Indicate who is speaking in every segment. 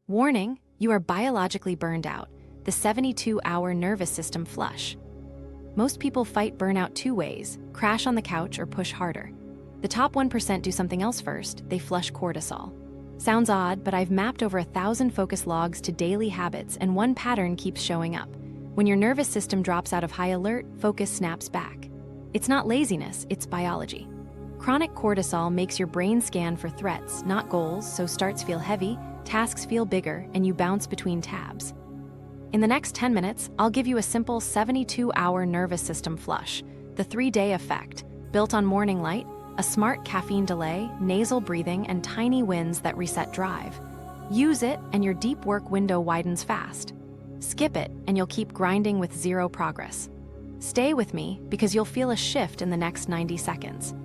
Speaker 1: Warning, you are biologically burned out, the 72-hour nervous system flush. Most people fight burnout two ways: crash on the couch or push harder. The top 1% do something else first. They flush cortisol. Sounds odd, but I've mapped over 1,000 focus logs to daily habits, and one pattern keeps showing up. When your nervous system drops out of high alert, focus snaps back. It's not laziness, it's biology. Chronic cortisol makes your brain scan for threats, not goals, so starts feel heavy, tasks feel bigger, and you bounce between tabs. In the next 10 minutes, I'll give you a simple 72-hour nervous system flush, the 3-day effect, built on morning light, a smart caffeine delay, nasal breathing, and tiny wins that reset drive. Use it, and your deep work window widens fast. Skip it, and you'll keep grinding with zero progress. Stay with me, because you'll feel a shift in the next 90 seconds.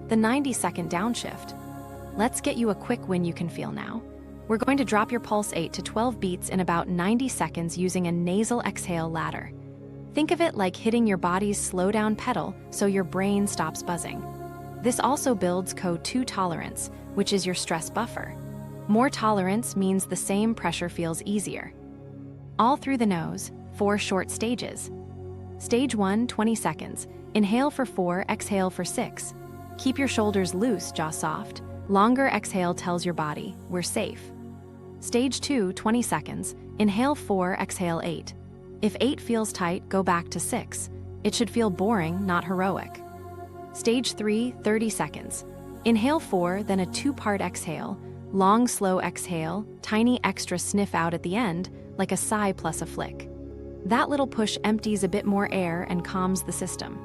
Speaker 1: The 90-second downshift. Let's get you a quick win you can feel now. We're going to drop your pulse 8 to 12 beats in about 90 seconds using a nasal exhale ladder. Think of it like hitting your body's slow-down pedal so your brain stops buzzing. This also builds CO2 tolerance, which is your stress buffer. More tolerance means the same pressure feels easier. All through the nose, 4 short stages. Stage 1, 20 seconds. Inhale for 4, exhale for 6. Keep your shoulders loose, jaw soft. Longer exhale tells your body, we're safe. Stage 2, 20 seconds. Inhale 4, exhale 8. If 8 feels tight, go back to 6. It should feel boring, not heroic. Stage 3, 30 seconds. Inhale 4, then a 2-part exhale. Long, slow exhale, tiny extra sniff out at the end, like a sigh plus a flick. That little push empties a bit more air and calms the system.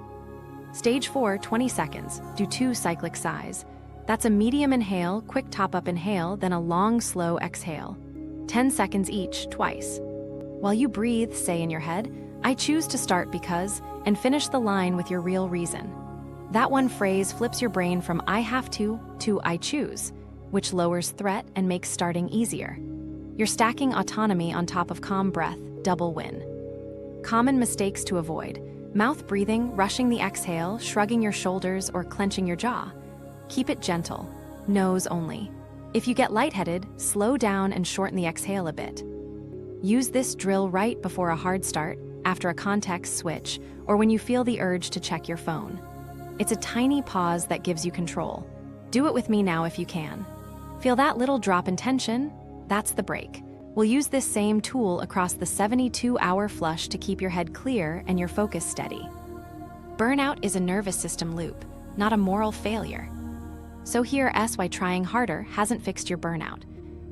Speaker 1: Stage 4, 20 seconds. Do 2 cyclic sighs. That's a medium inhale, quick top-up inhale, then a long, slow exhale. 10 seconds each, twice. While you breathe, say in your head, I choose to start because, and finish the line with your real reason. That one phrase flips your brain from I have to I choose, which lowers threat and makes starting easier. You're stacking autonomy on top of calm breath, double win. Common mistakes to avoid: mouth breathing, rushing the exhale, shrugging your shoulders, or clenching your jaw. Keep it gentle, nose only. If you get lightheaded, slow down and shorten the exhale a bit. Use this drill right before a hard start, after a context switch, or when you feel the urge to check your phone. It's a tiny pause that gives you control. Do it with me now if you can. Feel that little drop in tension? That's the break. We'll use this same tool across the 72-hour flush to keep your head clear and your focus steady. Burnout is a nervous system loop, not a moral failure. So here's why trying harder hasn't fixed your burnout.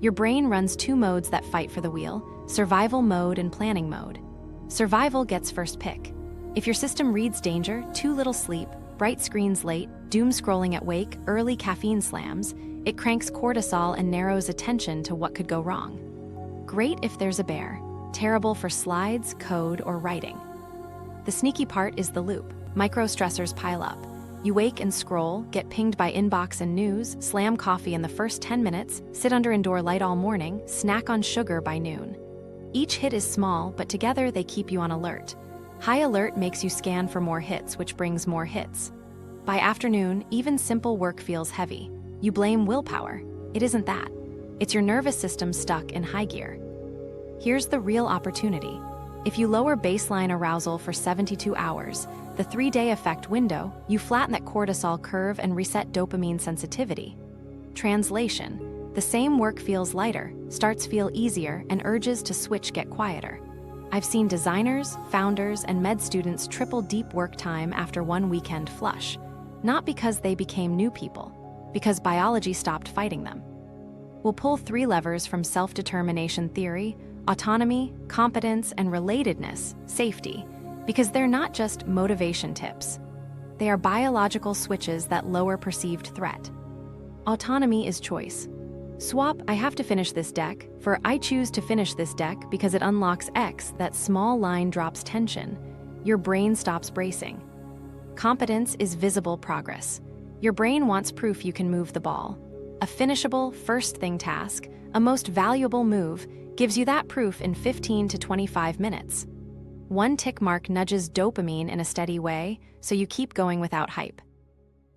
Speaker 1: Your brain runs 2 modes that fight for the wheel: survival mode and planning mode. Survival gets first pick. If your system reads danger, too little sleep, bright screens late, doom scrolling at wake, early caffeine slams, it cranks cortisol and narrows attention to what could go wrong. Great if there's a bear, terrible for slides, code, or writing. The sneaky part is the loop. Micro-stressors pile up. You wake and scroll, get pinged by inbox and news, slam coffee in the first 10 minutes, sit under indoor light all morning, snack on sugar by noon. Each hit is small, but together they keep you on alert. High alert makes you scan for more hits, which brings more hits. By afternoon, even simple work feels heavy. You blame willpower. It isn't that. It's your nervous system stuck in high gear. Here's the real opportunity. If you lower baseline arousal for 72 hours, the 3-day effect window, you flatten that cortisol curve and reset dopamine sensitivity. Translation: the same work feels lighter, starts feel easier, and urges to switch get quieter. I've seen designers, founders, and med students triple deep work time after one weekend flush. Not because they became new people, because biology stopped fighting them. We'll pull 3 levers from self-determination theory: autonomy, competence, and relatedness, safety, because they're not just motivation tips. They are biological switches that lower perceived threat. Autonomy is choice. Swap I have to finish this deck for I choose to finish this deck because it unlocks X. That small line drops tension. Your brain stops bracing. Competence is visible progress. Your brain wants proof you can move the ball. A finishable, first thing task, a most valuable move, gives you that proof in 15 to 25 minutes. One tick mark nudges dopamine in a steady way, so you keep going without hype.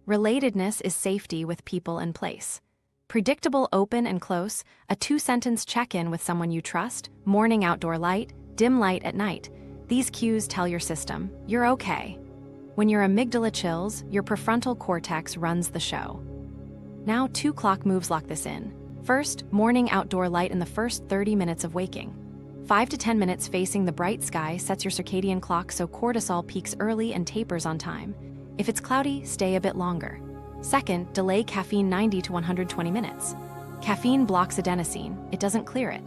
Speaker 1: Relatedness is safety with people and place. Predictable open and close, a 2-sentence check-in with someone you trust, morning outdoor light, dim light at night. These cues tell your system, you're okay. When your amygdala chills, your prefrontal cortex runs the show. Now 2 clock moves lock this in. First, morning outdoor light in the first 30 minutes of waking. 5 to 10 minutes facing the bright sky sets your circadian clock so cortisol peaks early and tapers on time. If it's cloudy, stay a bit longer. Second, delay caffeine 90 to 120 minutes. Caffeine blocks adenosine, it doesn't clear it.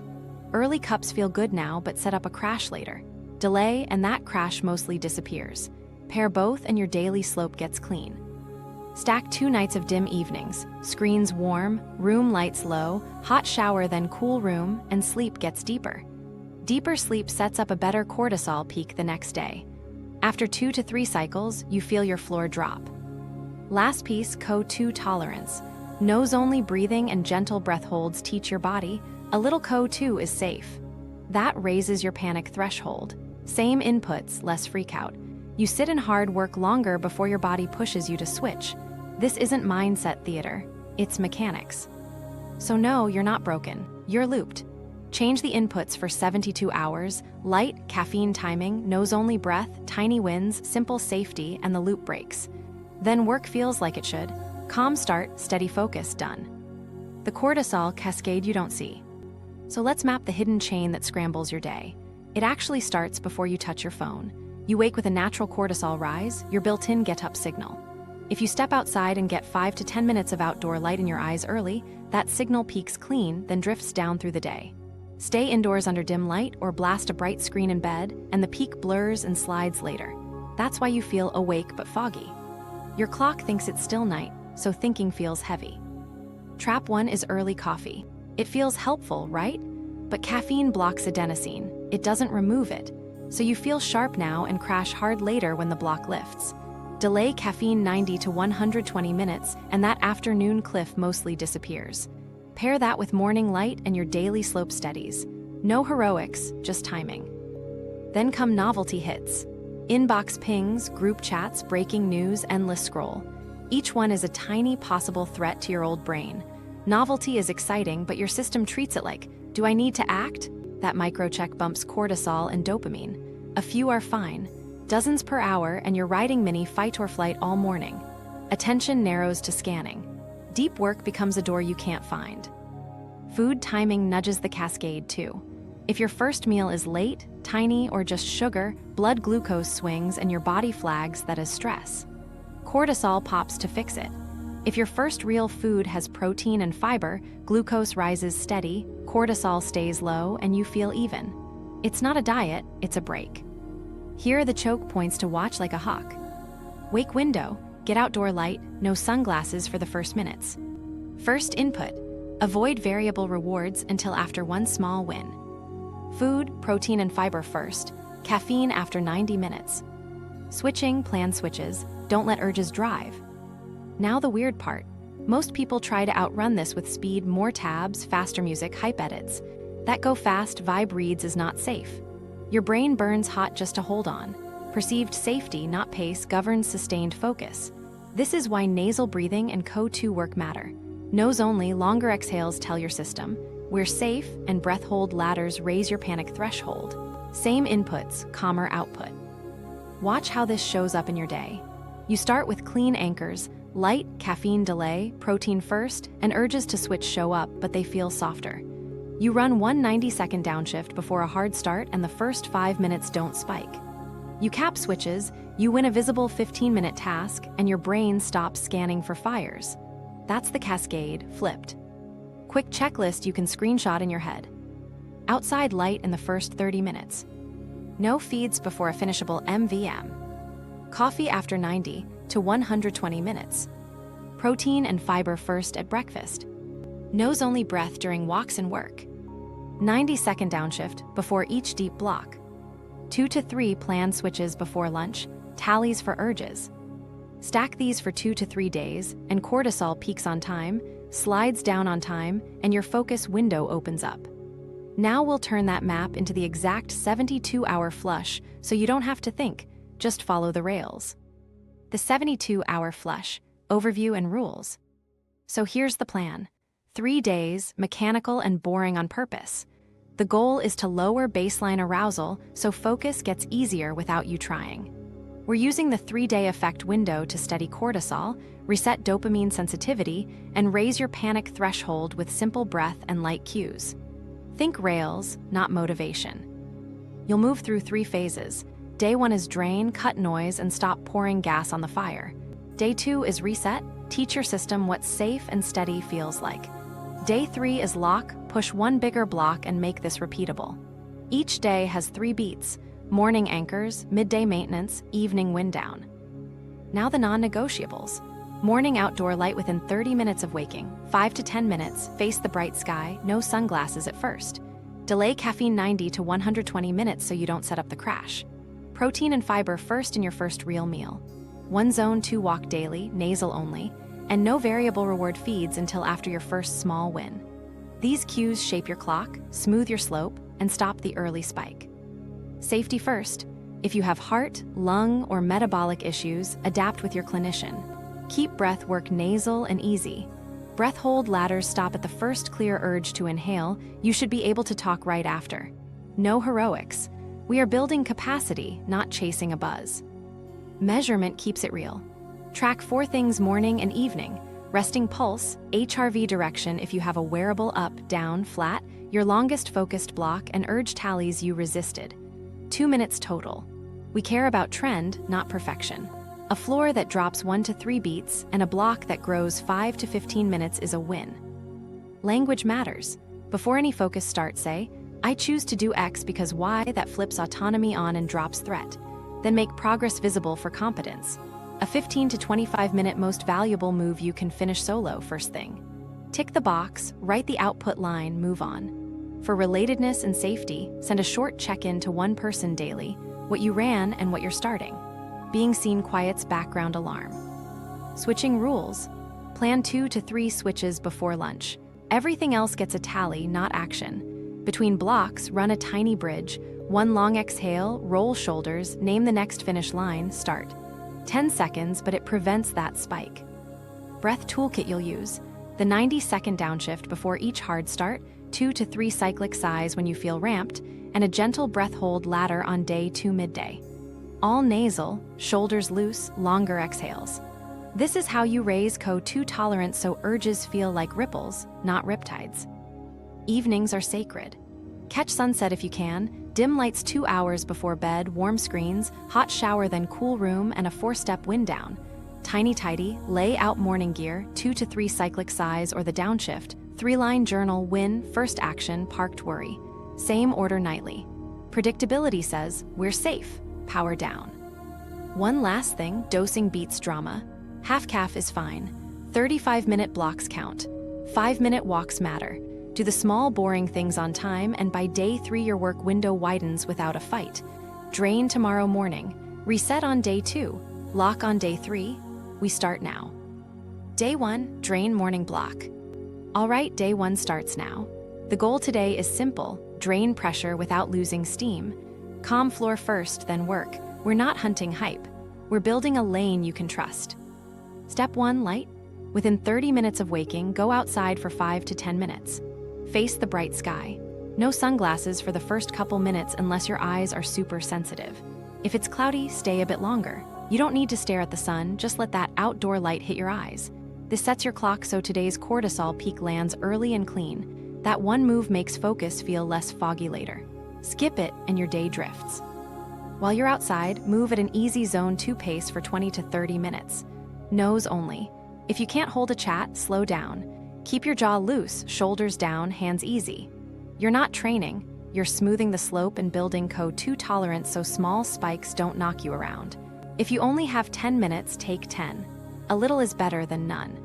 Speaker 1: Early cups feel good now but set up a crash later. Delay and that crash mostly disappears. Pair both and your daily slope gets clean. Stack 2 nights of dim evenings, screens warm, room lights low, hot shower then cool room, and sleep gets deeper. Deeper sleep sets up a better cortisol peak the next day. After 2 to 3 cycles, you feel your floor drop. Last piece, CO2 tolerance. Nose-only breathing and gentle breath holds teach your body, a little CO2 is safe. That raises your panic threshold. Same inputs, less freakout. You sit in hard work longer before your body pushes you to switch. This isn't mindset theater, it's mechanics. So no, you're not broken, you're looped. Change the inputs for 72 hours, light, caffeine timing, nose-only breath, tiny wins, simple safety, and the loop breaks. Then work feels like it should. Calm start, steady focus, done. The cortisol cascade you don't see. So let's map the hidden chain that scrambles your day. It actually starts before you touch your phone. You wake with a natural cortisol rise, your built-in get-up signal. If you step outside and get 5 to 10 minutes of outdoor light in your eyes early, that signal peaks clean, then drifts down through the day. Stay indoors under dim light or blast a bright screen in bed, and the peak blurs and slides later. That's why you feel awake but foggy. Your clock thinks it's still night, so thinking feels heavy. Trap 1 is early coffee. It feels helpful, right? But caffeine blocks adenosine. It doesn't remove it. So you feel sharp now and crash hard later when the block lifts. Delay caffeine 90 to 120 minutes, and that afternoon cliff mostly disappears. Pair that with morning light and your daily slope steadies. No heroics, just timing. Then come novelty hits. Inbox pings, group chats, breaking news, endless scroll. Each one is a tiny possible threat to your old brain. Novelty is exciting, but your system treats it like, do I need to act? That microcheck bumps cortisol and dopamine. A few are fine. Dozens per hour and you're riding mini fight or flight all morning. Attention narrows to scanning. Deep work becomes a door you can't find. Food timing nudges the cascade too. If your first meal is late, tiny, or just sugar, blood glucose swings and your body flags that as stress. Cortisol pops to fix it. If your first real food has protein and fiber, glucose rises steady, cortisol stays low, and you feel even. It's not a diet, it's a break. Here are the choke points to watch like a hawk. Wake window, get outdoor light, no sunglasses for the first minutes. First input, avoid variable rewards until after one small win. Food, protein and fiber first, caffeine after 90 minutes. Switching, plan switches, don't let urges drive. Now the weird part. Most people try to outrun this with speed, more tabs, faster music, hype edits. That go fast vibe reads is not safe. Your brain burns hot just to hold on. Perceived safety, not pace, governs sustained focus. This is why nasal breathing and CO2 work matter. Nose only, longer exhales tell your system, we're safe, and breath hold ladders raise your panic threshold. Same inputs, calmer output. Watch how this shows up in your day. You start with clean anchors, light, caffeine delay, protein first, and urges to switch show up, but they feel softer. You run one 90-second downshift before a hard start and the first 5 minutes don't spike. You cap switches, you win a visible 15-minute task, and your brain stops scanning for fires. That's the cascade, flipped. Quick checklist you can screenshot in your head. Outside light in the first 30 minutes. No feeds before a finishable MVM. Coffee after 90 to 120 minutes. Protein and fiber first at breakfast. Nose-only breath during walks and work. 90-second downshift before each deep block. 2 to 3 planned switches before lunch, tallies for urges. Stack these for 2 to 3 days, and cortisol peaks on time, slides down on time, and your focus window opens up. Now we'll turn that map into the exact 72-hour flush so you don't have to think, just follow the rails. The 72-hour flush, overview and rules. So here's the plan. 3 days, mechanical and boring on purpose. The goal is to lower baseline arousal so focus gets easier without you trying. We're using the 3-day effect window to steady cortisol, reset dopamine sensitivity, and raise your panic threshold with simple breath and light cues. Think rails, not motivation. You'll move through 3 phases. Day 1 is drain, cut noise, and stop pouring gas on the fire. Day 2 is reset, teach your system what safe and steady feels like. Day 3 is lock, push one bigger block and make this repeatable. Each day has 3 beats: morning anchors, midday maintenance, evening wind down. Now the non-negotiables. Morning outdoor light within 30 minutes of waking, 5 to 10 minutes, face the bright sky, no sunglasses at first. Delay caffeine 90 to 120 minutes so you don't set up the crash. Protein and fiber first in your first real meal. 1 zone 2 walk daily, nasal only, and no variable reward feeds until after your first small win. These cues shape your clock, smooth your slope, and stop the early spike. Safety first. If you have heart, lung, or metabolic issues, adapt with your clinician. Keep breath work nasal and easy. Breath hold ladders stop at the first clear urge to inhale. You should be able to talk right after. No heroics. We are building capacity, not chasing a buzz. Measurement keeps it real. Track 4 things morning and evening: resting pulse, HRV direction if you have a wearable up, down, flat, your longest focused block, and urge tallies you resisted. 2 minutes total. We care about trend, not perfection. A floor that drops 1 to 3 beats and a block that grows 5 to 15 minutes is a win. Language matters. Before any focus starts, say, I choose to do X because Y. That flips autonomy on and drops threat. Then make progress visible for competence. A 15 to 25 minute most valuable move you can finish solo first thing. Tick the box, write the output line, move on. For relatedness and safety, send a short check-in to one person daily, what you ran and what you're starting. Being seen quiets background alarm. Switching rules. Plan 2 to 3 switches before lunch. Everything else gets a tally, not action. Between blocks, run a tiny bridge. 1 long exhale, roll shoulders, name the next finish line, start. 10 seconds, but it prevents that spike. Breath toolkit you'll use. The 90-second downshift before each hard start, 2 to 3 cyclic sighs when you feel ramped, and a gentle breath hold ladder on day 2 midday. All nasal, shoulders loose, longer exhales. This is how you raise CO2 tolerance so urges feel like ripples, not riptides. Evenings are sacred. Catch sunset if you can, dim lights 2 hours before bed, warm screens, hot shower then cool room, and a 4-step wind down. Tiny tidy, lay out morning gear, 2 to 3 cyclic sighs or the downshift, 3-line journal, win, first action, parked worry. Same order nightly. Predictability says, we're safe, power down. One last thing, dosing beats drama. Half calf is fine. 35-minute blocks count. 5-minute walks matter. Do the small boring things on time, and by day 3 your work window widens without a fight. Drain tomorrow morning. Reset on day 2. Lock on day 3. We start now. Day 1, drain morning block. All right, day 1 starts now. The goal today is simple: drain pressure without losing steam. Calm floor first, then work. We're not hunting hype. We're building a lane you can trust. Step 1, light. Within 30 minutes of waking, go outside for 5 to 10 minutes. Face the bright sky. No sunglasses for the first couple minutes unless your eyes are super sensitive. If it's cloudy, stay a bit longer. You don't need to stare at the sun, just let that outdoor light hit your eyes. This sets your clock so today's cortisol peak lands early and clean. That one move makes focus feel less foggy later. Skip it and your day drifts. While you're outside, move at an easy zone 2 pace for 20 to 30 minutes. Nose only. If you can't hold a chat, slow down. Keep your jaw loose, shoulders down, hands easy. You're not training, you're smoothing the slope and building CO2 tolerance so small spikes don't knock you around. If you only have 10 minutes, take 10. A little is better than none.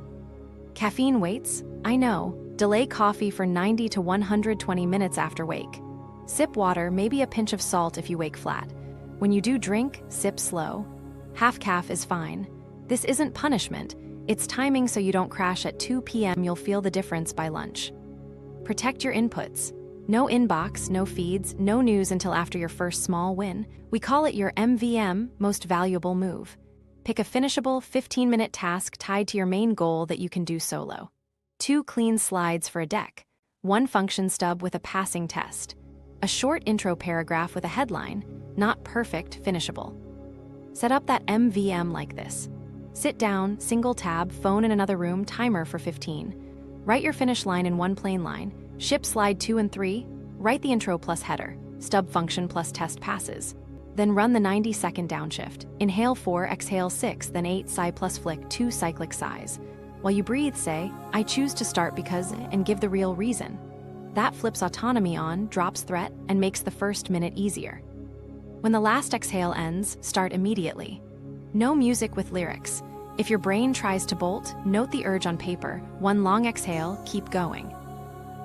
Speaker 1: Caffeine waits? I know. Delay coffee for 90 to 120 minutes after wake. Sip water, maybe a pinch of salt if you wake flat. When you do drink, sip slow. Half calf is fine. This isn't punishment. It's timing so you don't crash at 2 p.m. You'll feel the difference by lunch. Protect your inputs. No inbox, no feeds, no news until after your first small win. We call it your MVM, most valuable move. Pick a finishable 15-minute task tied to your main goal that you can do solo. 2 clean slides for a deck, 1 function stub with a passing test, a short intro paragraph with a headline, not perfect, finishable. Set up that MVM like this. Sit down, single tab, phone in another room, timer for 15. Write your finish line in 1 plain line, ship slide 2 and 3, write the intro plus header, stub function plus test passes. Then run the 90-second downshift. Inhale 4, exhale 6, then 8, sigh plus flick 2 cyclic sighs. While you breathe, say, I choose to start because, and give the real reason. That flips autonomy on, drops threat, and makes the first minute easier. When the last exhale ends, start immediately. No music with lyrics. If your brain tries to bolt, note the urge on paper. 1 long exhale, keep going.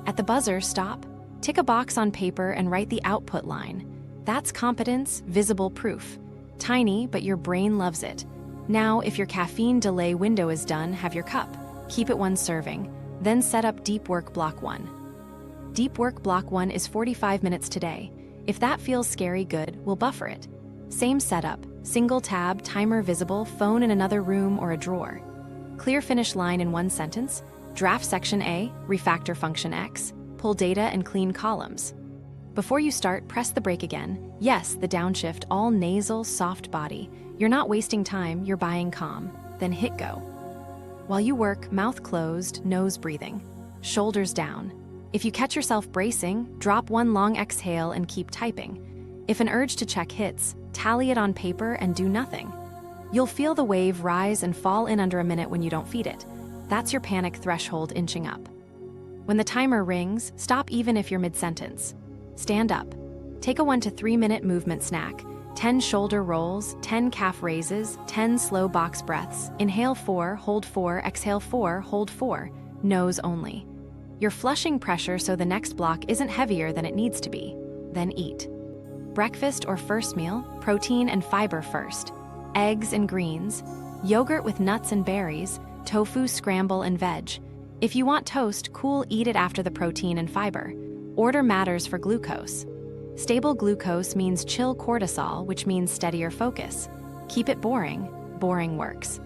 Speaker 1: At the buzzer, stop. Tick a box on paper and write the output line. That's competence, visible proof. Tiny, but your brain loves it. Now, if your caffeine delay window is done, have your cup. Keep it 1 serving. Then set up deep work block 1. Deep work block 1 is 45 minutes today. If that feels scary, good, we'll buffer it. Same setup, single tab, timer visible, phone in another room or a drawer. Clear finish line in 1 sentence, draft section A, refactor function X, pull data and clean columns. Before you start, press the brake again. Yes, the downshift, all nasal, soft body. You're not wasting time, you're buying calm. Then hit go. While you work, mouth closed, nose breathing, shoulders down. If you catch yourself bracing, drop 1 long exhale and keep typing. If an urge to check hits, tally it on paper and do nothing. You'll feel the wave rise and fall in under a minute when you don't feed it. That's your panic threshold inching up. When the timer rings, stop even if you're mid-sentence. Stand up. Take a 1 to 3 minute movement snack. 10 shoulder rolls, 10 calf raises, 10 slow box breaths. Inhale 4, hold 4, exhale 4, hold 4. Nose only. You're flushing pressure so the next block isn't heavier than it needs to be. Then eat. Breakfast or first meal, protein and fiber first. Eggs and greens, yogurt with nuts and berries, tofu scramble and veg. If you want toast, cool, eat it after the protein and fiber. Order matters for glucose. Stable glucose means chill cortisol, which means steadier focus. Keep it boring. Boring works.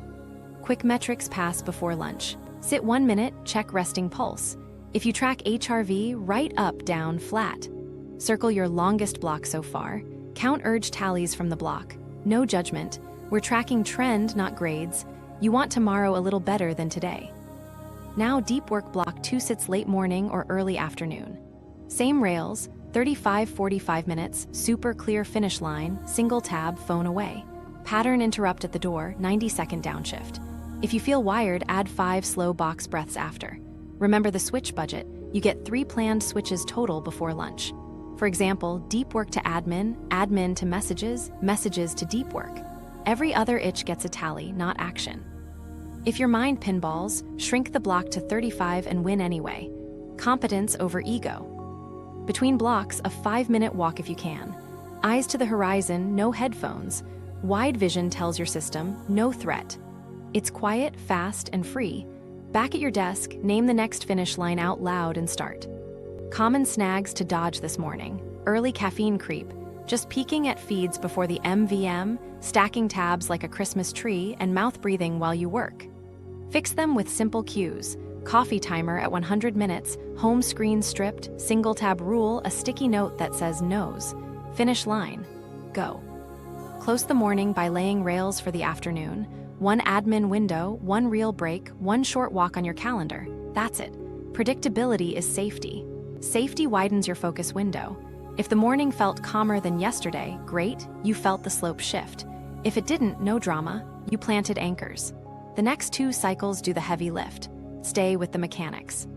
Speaker 1: Quick metrics pass before lunch. Sit 1 minute, check resting pulse. If you track HRV, write up, down, flat. Circle your longest block so far. Count urge tallies from the block. No judgment. We're tracking trend, not grades. You want tomorrow a little better than today. Now deep work block 2 sits late morning or early afternoon. Same rails, 35-45 minutes, super clear finish line, single tab, phone away. Pattern interrupt at the door, 90-second downshift. If you feel wired, add 5 slow box breaths after. Remember the switch budget. You get 3 planned switches total before lunch. For example, deep work to admin, admin to messages, messages to deep work. Every other itch gets a tally, not action. If your mind pinballs, shrink the block to 35 and win anyway. Competence over ego. Between blocks, a 5-minute walk if you can. Eyes to the horizon, no headphones. Wide vision tells your system, no threat. It's quiet, fast, and free. Back at your desk, name the next finish line out loud and start. Common snags to dodge this morning. Early caffeine creep, just peeking at feeds before the MVM, stacking tabs like a Christmas tree, and mouth breathing while you work. Fix them with simple cues. Coffee timer at 100 minutes, home screen stripped, single tab rule, a sticky note that says nose. Finish line. Go. Close the morning by laying rails for the afternoon. 1 admin window, 1 real break, 1 short walk on your calendar. That's it. Predictability is safety. Safety widens your focus window. If the morning felt calmer than yesterday, great, you felt the slope shift. If it didn't, no drama, you planted anchors. The next 2 cycles do the heavy lift. Stay with the mechanics.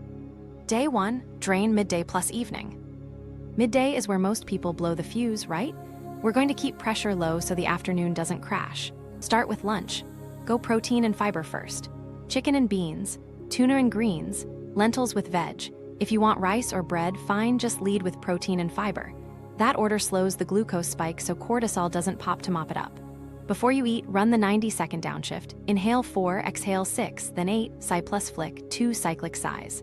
Speaker 1: Day 1, drain midday plus evening. Midday is where most people blow the fuse, right? We're going to keep pressure low so the afternoon doesn't crash. Start with lunch. Go protein and fiber first. Chicken and beans, tuna and greens, lentils with veg. If you want rice or bread, fine, just lead with protein and fiber. That order slows the glucose spike so cortisol doesn't pop to mop it up. Before you eat, run the 90-second downshift. Inhale 4, exhale 6, then 8, sigh plus flick, 2 cyclic sighs.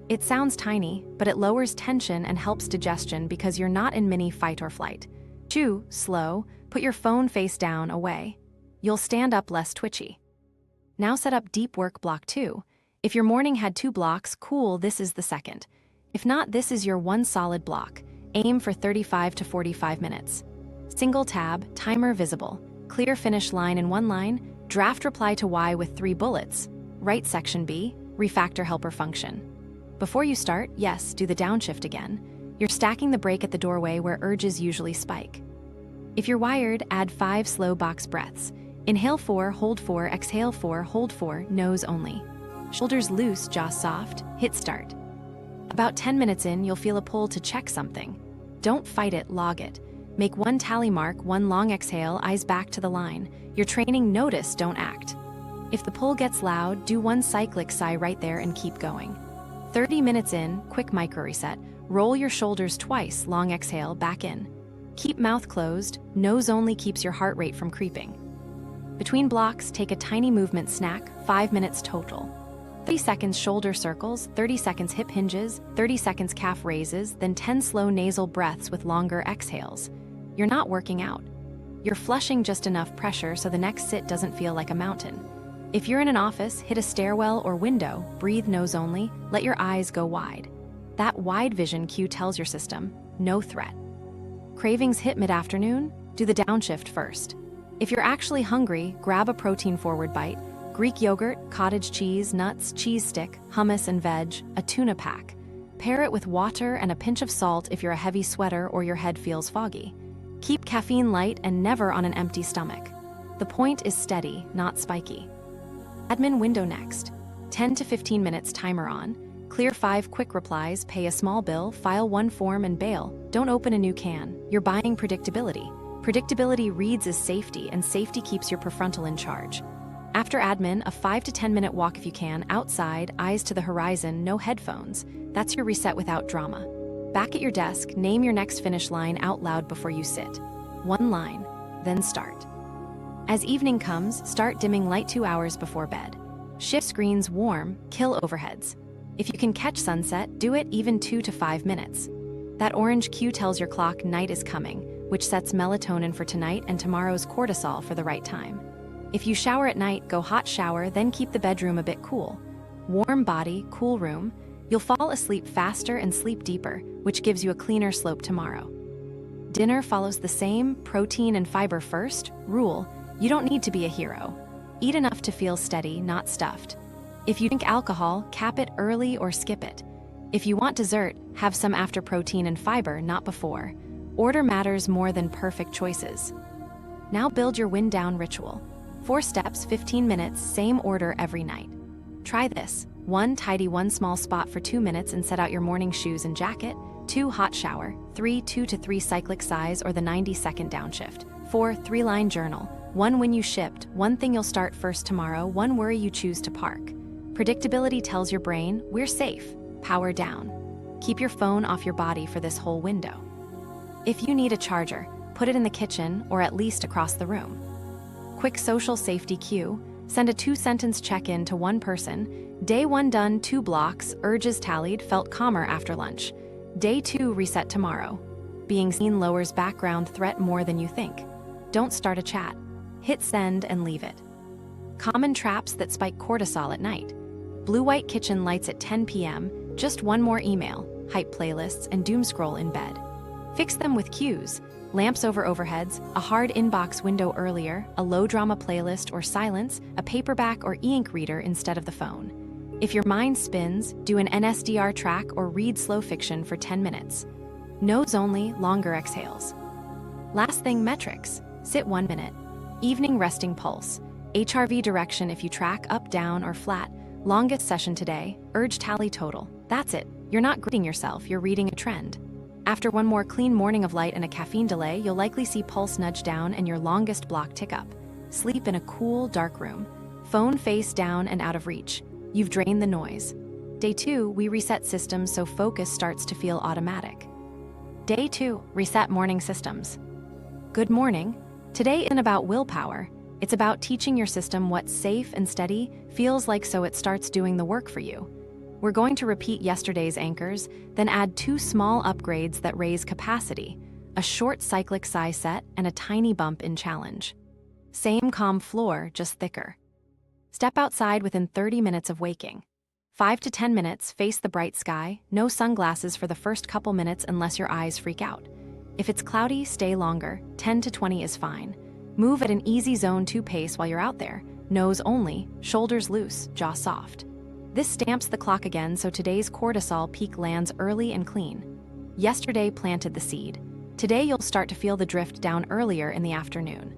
Speaker 1: It sounds tiny, but it lowers tension and helps digestion because you're not in mini fight or flight. Chew, slow, put your phone face down, away. You'll stand up less twitchy. Now set up deep work block 2. If your morning had 2 blocks, cool, this is the second. If not, this is your one solid block. Aim for 35 to 45 minutes. Single tab, timer visible, clear finish line in 1 line, draft reply to Y with 3 bullets. Right section B, refactor helper function. Before you start, yes, do the downshift again. You're stacking the break at the doorway where urges usually spike. If you're wired, add 5 slow box breaths. Inhale 4, hold 4, exhale 4, hold 4, nose only. Shoulders loose, jaw soft, hit start. About 10 minutes in, you'll feel a pull to check something. Don't fight it, log it. Make 1 tally mark, 1 long exhale, eyes back to the line. You're training, notice, don't act. If the pull gets loud, do 1 cyclic sigh right there and keep going. 30 minutes in, quick micro reset. Roll your shoulders twice, long exhale, back in. Keep mouth closed, nose only keeps your heart rate from creeping. Between blocks, take a tiny movement snack, 5 minutes total. 30 seconds shoulder circles, 30 seconds hip hinges, 30 seconds calf raises, then 10 slow nasal breaths with longer exhales. You're not working out. You're flushing just enough pressure so the next sit doesn't feel like a mountain. If you're in an office, hit a stairwell or window, breathe nose only, let your eyes go wide. That wide vision cue tells your system, no threat. Cravings hit mid-afternoon? Do the downshift first. If you're actually hungry, grab a protein-forward bite, Greek yogurt, cottage cheese, nuts, cheese stick, hummus and veg, a tuna pack. Pair it with water and a pinch of salt if you're a heavy sweater or your head feels foggy. Keep caffeine light and never on an empty stomach. The point is steady, not spiky. Admin window next. 10 to 15 minutes timer on. Clear 5 quick replies, pay a small bill, file 1 form and bail. Don't open a new can. You're buying predictability. Predictability reads as safety, and safety keeps your prefrontal in charge. After admin, a 5 to 10 minute walk if you can, outside, eyes to the horizon, no headphones. That's your reset without drama. Back at your desk, name your next finish line out loud before you sit. 1 line, then start. As evening comes, start dimming light 2 hours before bed. Shift screens warm, kill overheads. If you can catch sunset, do it even 2 to 5 minutes. That orange cue tells your clock night is coming, which sets melatonin for tonight and tomorrow's cortisol for the right time. If you shower at night, go hot shower, then keep the bedroom a bit cool. Warm body, cool room. You'll fall asleep faster and sleep deeper, which gives you a cleaner slope tomorrow. Dinner follows the same protein and fiber first rule. You don't need to be a hero. Eat enough to feel steady, not stuffed. If you drink alcohol, cap it early or skip it. If you want dessert, have some after protein and fiber, not before. Order matters more than perfect choices. Now build your wind down ritual. 4 steps, 15 minutes, same order every night. Try this. 1, tidy 1 small spot for 2 minutes and set out your morning shoes and jacket. 2, hot shower. 3, 2 to 3 cyclic sighs or the 90-second downshift. 4, 3-line journal. 1 when you shipped, 1 thing you'll start first tomorrow, 1 worry you choose to park. Predictability tells your brain, we're safe, power down. Keep your phone off your body for this whole window. If you need a charger, put it in the kitchen or at least across the room. Quick social safety cue, send a 2-sentence check-in to 1 person. Day 1 done, 2 blocks, urges tallied, felt calmer after lunch. Day 2 reset tomorrow. Being seen lowers background threat more than you think. Don't start a chat. Hit send and leave it. Common traps that spike cortisol at night. Blue-white kitchen lights at 10 p.m., just 1 more email, hype playlists, and doom scroll in bed. Fix them with cues. Lamps over overheads, a hard inbox window earlier, a low-drama playlist or silence, a paperback or e-ink reader instead of the phone. If your mind spins, do an NSDR track or read slow fiction for 10 minutes. Nose only, longer exhales. Last thing, metrics. Sit 1 minute. Evening resting pulse. HRV direction if you track up, down, or flat. Longest session today. Urge tally total. That's it. You're not grading yourself, you're reading a trend. After 1 more clean morning of light and a caffeine delay, you'll likely see pulse nudge down and your longest block tick up. Sleep in a cool, dark room. Phone face down and out of reach. You've drained the noise. Day 2, we reset systems so focus starts to feel automatic. Day 2, reset morning systems. Good morning. Today isn't about willpower. It's about teaching your system what safe and steady feels like so it starts doing the work for you. We're going to repeat yesterday's anchors, then add 2 small upgrades that raise capacity, a short cyclic sigh set and a tiny bump in challenge. Same calm floor, just thicker. Step outside within 30 minutes of waking. 5 to 10 minutes, face the bright sky, no sunglasses for the first couple minutes unless your eyes freak out. If it's cloudy, stay longer, 10 to 20 is fine. Move at an easy zone 2 pace while you're out there, nose only, shoulders loose, jaw soft. This stamps the clock again, so today's cortisol peak lands early and clean. Yesterday planted the seed. Today you'll start to feel the drift down earlier in the afternoon.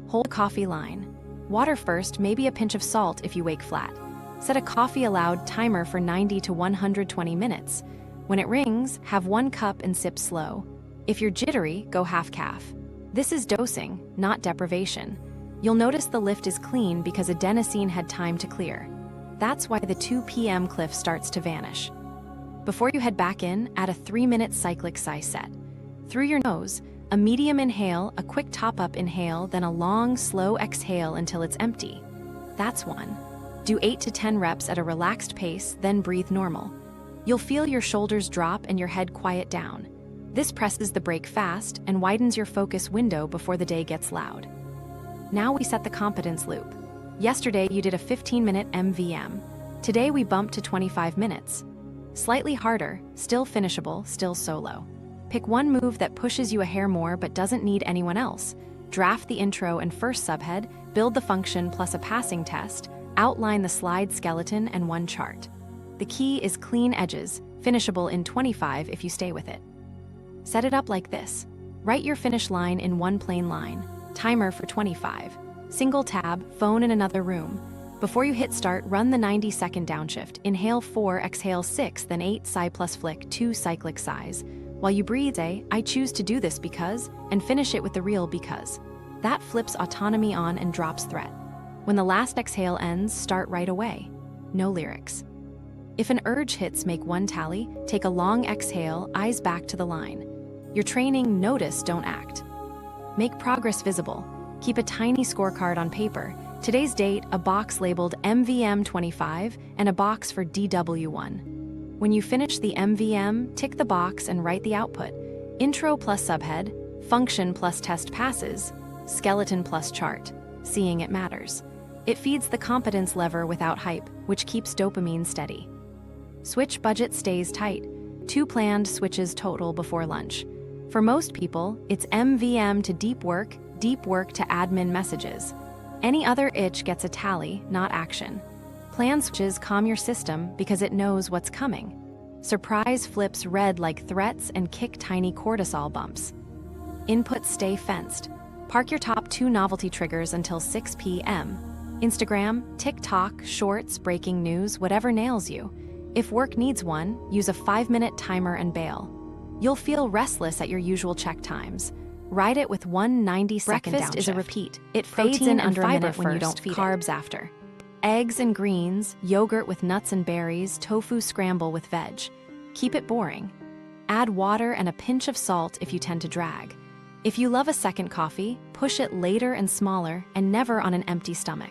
Speaker 1: Hold coffee line. Water first, maybe a pinch of salt if you wake flat. Set a coffee allowed timer for 90 to 120 minutes. When it rings, have 1 cup and sip slow. If you're jittery, go half calf. This is dosing, not deprivation. You'll notice the lift is clean because adenosine had time to clear. That's why the 2 p.m. cliff starts to vanish. Before you head back in, add a 3-minute cyclic sigh set. Through your nose, a medium inhale, a quick top-up inhale, then a long, slow exhale until it's empty. That's 1. Do 8 to 10 reps at a relaxed pace, then breathe normal. You'll feel your shoulders drop and your head quiet down. This presses the brake fast and widens your focus window before the day gets loud. Now we set the competence loop. Yesterday you did a 15-minute MVM. Today we bumped to 25 minutes. Slightly harder, still finishable, still solo. Pick one move that pushes you a hair more but doesn't need anyone else. Draft the intro and first subhead, build the function plus a passing test, outline the slide skeleton and 1 chart. The key is clean edges, finishable in 25 if you stay with it. Set it up like this. Write your finish line in 1 plain line. Timer for 25. Single tab, phone in another room. Before you hit start, run the 90-second downshift. Inhale 4, exhale 6, then 8, sigh plus flick, 2 cyclic sighs. While you breathe, say, I choose to do this because, and finish it with the real because. That flips autonomy on and drops threat. When the last exhale ends, start right away. No lyrics. If an urge hits, make 1 tally, take a long exhale, eyes back to the line. You're training, notice, don't act. Make progress visible. Keep a tiny scorecard on paper. Today's date, a box labeled MVM 25 and a box for DW1. When you finish the MVM, tick the box and write the output. Intro plus subhead, function plus test passes, skeleton plus chart. Seeing it matters. It feeds the competence lever without hype, which keeps dopamine steady. Switch budget stays tight. 2 planned switches total before lunch. For most people, it's MVM to deep work to admin messages. Any other itch gets a tally, not action. Planned switches calm your system because it knows what's coming. Surprise flips red like threats and kick tiny cortisol bumps. Inputs stay fenced. Park your top 2 novelty triggers until 6 p.m. Instagram, TikTok, Shorts, breaking news, whatever nails you. If work needs one, use a 5-minute timer and bail. You'll feel restless at your usual check times. Ride it with 1 90-second downshift. Breakfast is a repeat. It fades in under a minute when you don't feed carbs after. Eggs and greens, yogurt with nuts and berries, tofu scramble with veg. Keep it boring. Add water and a pinch of salt if you tend to drag. If you love a second coffee, push it later and smaller and never on an empty stomach.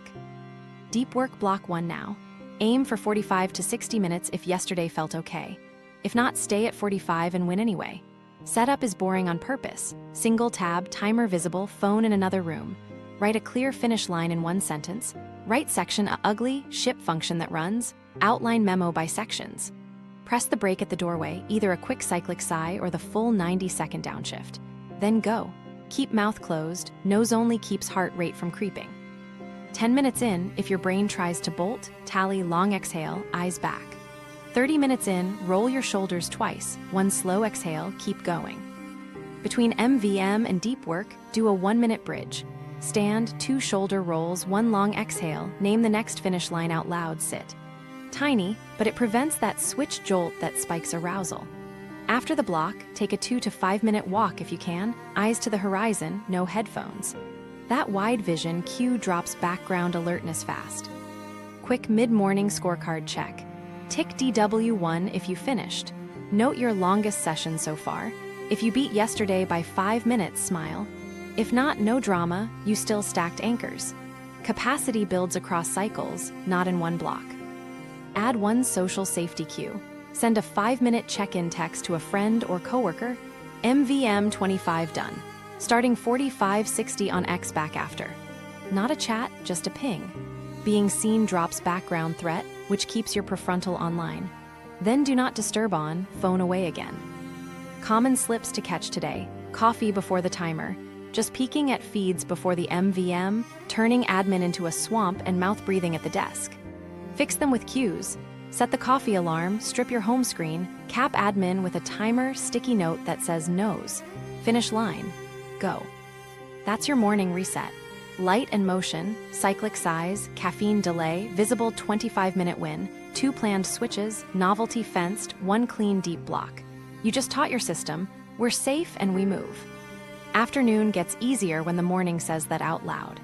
Speaker 1: Deep work block 1 now. Aim for 45 to 60 minutes if yesterday felt okay. If not, stay at 45 and win anyway. Setup is boring on purpose. Single tab, timer visible, phone in another room. Write a clear finish line in 1 sentence. Write section a ugly, ship function that runs. Outline memo by sections. Press the brake at the doorway, either a quick cyclic sigh or the full 90-second downshift. Then go. Keep mouth closed, nose only keeps heart rate from creeping. 10 minutes in, if your brain tries to bolt, tally long exhale, eyes back. 30 minutes in, roll your shoulders twice, 1 slow exhale, keep going. Between MVM and deep work, do a 1-minute bridge. Stand, 2 shoulder rolls, 1 long exhale, name the next finish line out loud, sit. Tiny, but it prevents that switch jolt that spikes arousal. After the block, take a 2 to 5 minute walk if you can, eyes to the horizon, no headphones. That wide vision cue drops background alertness fast. Quick mid-morning scorecard check. Tick DW1 if you finished. Note your longest session so far. If you beat yesterday by 5 minutes, smile. If not, no drama, you still stacked anchors. Capacity builds across cycles, not in one block. Add 1 social safety cue. Send a 5-minute check-in text to a friend or coworker. MVM 25 done. Starting 45-60 on X back after. Not a chat, just a ping. Being seen drops background threat, which keeps your prefrontal online. Then do not disturb on, phone away again. Common slips to catch today: coffee before the timer, just peeking at feeds before the MVM, turning admin into a swamp, and mouth breathing at the desk. Fix them with cues. Set the coffee alarm, strip your home screen, cap admin with a timer sticky note that says no's. Finish line. Go. That's your morning reset. Light and motion, cyclic size, caffeine delay, visible 25-minute win, 2 planned switches, novelty fenced, 1 clean deep block. You just taught your system, we're safe and we move. Afternoon gets easier when the morning says that out loud.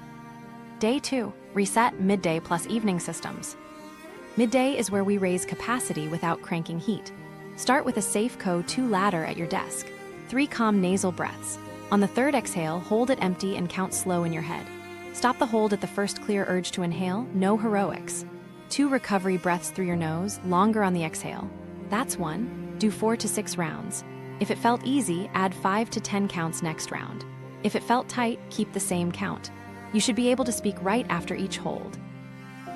Speaker 1: Day 2, reset midday plus evening systems. Midday is where we raise capacity without cranking heat. Start with a safe CO2 ladder at your desk. 3 calm nasal breaths. On the third exhale, hold it empty and count slow in your head. Stop the hold at the first clear urge to inhale, no heroics. 2 recovery breaths through your nose, longer on the exhale. That's 1. Do 4 to 6 rounds. If it felt easy, add 5 to 10 counts next round. If it felt tight, keep the same count. You should be able to speak right after each hold.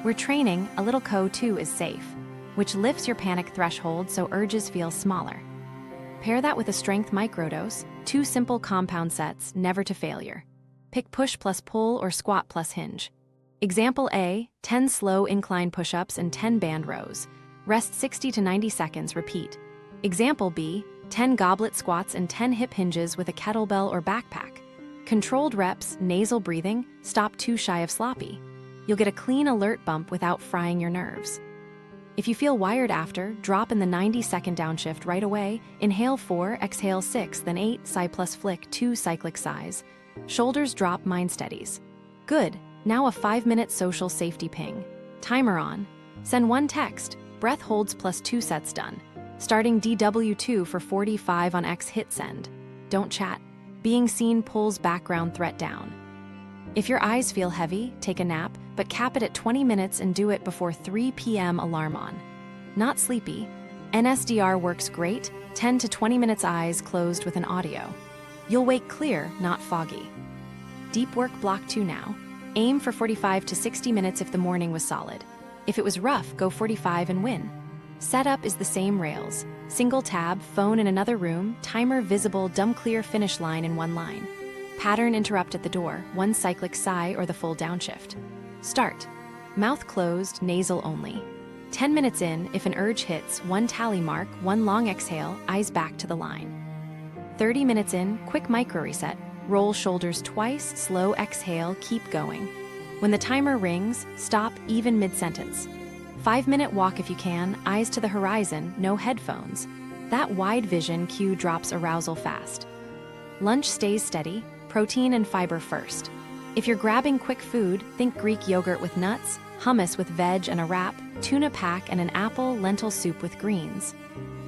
Speaker 1: We're training, a little CO2 is safe, which lifts your panic threshold so urges feel smaller. Pair that with a strength microdose, 2 simple compound sets, never to failure. Pick push plus pull or squat plus hinge. Example A, 10 slow incline push-ups and 10 band rows. Rest 60 to 90 seconds, repeat. Example B, 10 goblet squats and 10 hip hinges with a kettlebell or backpack. Controlled reps, nasal breathing, stop too shy of sloppy. You'll get a clean alert bump without frying your nerves. If you feel wired after, drop in the 90-second downshift right away. Inhale 4, exhale 6, then 8, sigh plus flick 2 cyclic sighs. Shoulders drop, mind steadies. Good, now a 5-minute social safety ping. Timer on. Send 1 text, breath holds plus 2 sets done. Starting DW2 for 45 on X, hit send. Don't chat. Being seen pulls background threat down. If your eyes feel heavy, take a nap, but cap it at 20 minutes and do it before 3 p.m. alarm on. Not sleepy. NSDR works great, 10 to 20 minutes eyes closed with an audio. You'll wake clear, not foggy. Deep work block 2 now. Aim for 45 to 60 minutes if the morning was solid. If it was rough, go 45 and win. Setup is the same rails. Single tab, phone in another room, timer visible, dumb clear finish line in 1 line. Pattern interrupt at the door, 1 cyclic sigh or the full downshift. Start. Mouth closed, nasal only. 10 minutes in, if an urge hits, 1 tally mark, 1 long exhale, eyes back to the line. 30 minutes in, quick micro reset. Roll shoulders twice, slow exhale, keep going. When the timer rings, stop even mid-sentence. 5-minute walk if you can, eyes to the horizon, no headphones. That wide vision cue drops arousal fast. Lunch stays steady, protein and fiber first. If you're grabbing quick food, think Greek yogurt with nuts, hummus with veg and a wrap, tuna pack and an apple, lentil soup with greens.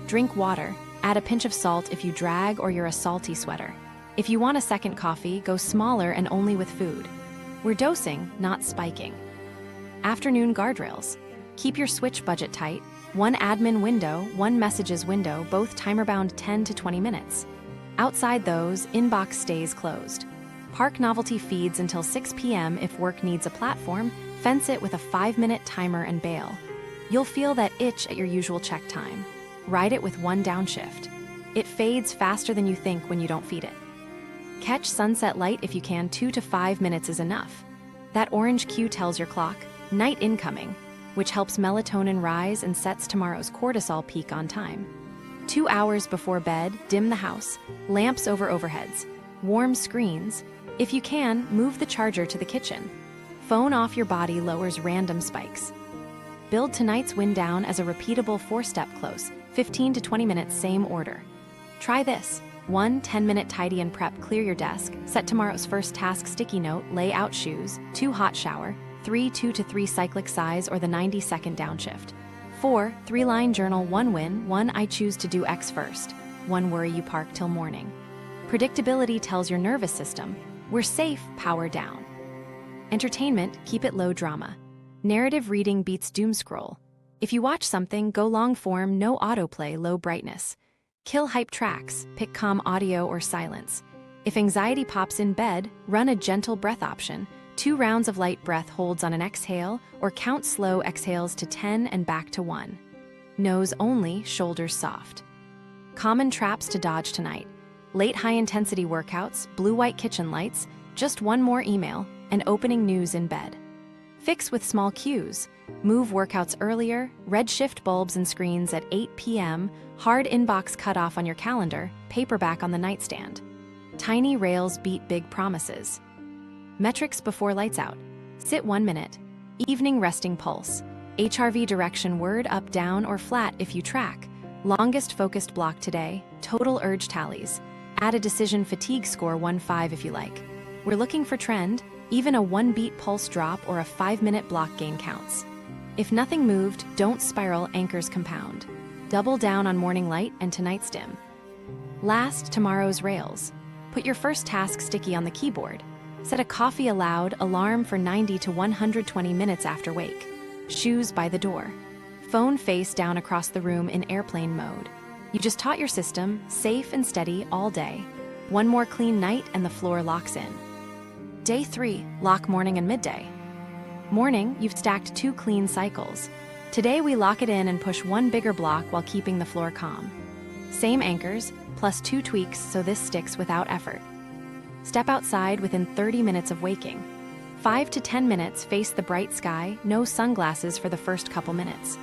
Speaker 1: Drink water, add a pinch of salt if you drag or you're a salty sweater. If you want a second coffee, go smaller and only with food. We're dosing, not spiking. Afternoon guardrails. Keep your switch budget tight. 1 admin window, 1 messages window, both timer-bound 10 to 20 minutes. Outside those, inbox stays closed. Park novelty feeds until 6 p.m. if work needs a platform, fence it with a 5-minute timer and bail. You'll feel that itch at your usual check time. Ride it with 1 downshift. It fades faster than you think when you don't feed it. Catch sunset light if you can, 2 to 5 minutes is enough. That orange cue tells your clock, night incoming, which helps melatonin rise and sets tomorrow's cortisol peak on time. 2 hours before bed, dim the house, lamps over overheads, warm screens. If you can, move the charger to the kitchen. Phone off your body lowers random spikes. Build tonight's wind down as a repeatable 4-step close, 15 to 20 minutes, same order. Try this. 1 10-minute tidy and prep, clear your desk, set tomorrow's first task sticky note, lay out shoes, 2 hot shower, 3 2 to 3 cyclic sighs or the 90-second downshift. 4 3-line journal, 1 win, 1 I choose to do X first, 1 worry you park till morning. Predictability tells your nervous system, we're safe, power down. Entertainment, keep it low drama. Narrative reading beats doom scroll. If you watch something, go long form, no autoplay, low brightness. Kill hype tracks, pick calm audio or silence. If anxiety pops in bed, run a gentle breath option. 2 rounds of light breath holds on an exhale, or count slow exhales to 10 and back to 1. Nose only, shoulders soft. Common traps to dodge tonight: late high-intensity workouts, blue-white kitchen lights, just one more email, and opening news in bed. Fix with small cues: move workouts earlier, red shift bulbs and screens at 8 p.m., hard inbox cutoff on your calendar, paperback on the nightstand. Tiny rails beat big promises. Metrics before lights out: sit 1 minute. Evening resting pulse. HRV direction word up, down, or flat if you track. Longest focused block today. Total urge tallies. Add a decision fatigue score 1-5 if you like. We're looking for trend. Even a 1-beat pulse drop or a 5-minute block gain counts. If nothing moved, don't spiral, anchors compound. Double down on morning light and tonight's dim. Last, tomorrow's rails. Put your first task sticky on the keyboard. Set a coffee aloud alarm for 90 to 120 minutes after wake. Shoes by the door. Phone face down across the room in airplane mode. You just taught your system, safe and steady all day. One more clean night and the floor locks in. Day 3, lock morning and midday. Morning, you've stacked 2 clean cycles. Today we lock it in and push 1 bigger block while keeping the floor calm. Same anchors, plus 2 tweaks so this sticks without effort. Step outside within 30 minutes of waking. 5 to 10 minutes face the bright sky, no sunglasses for the first couple minutes.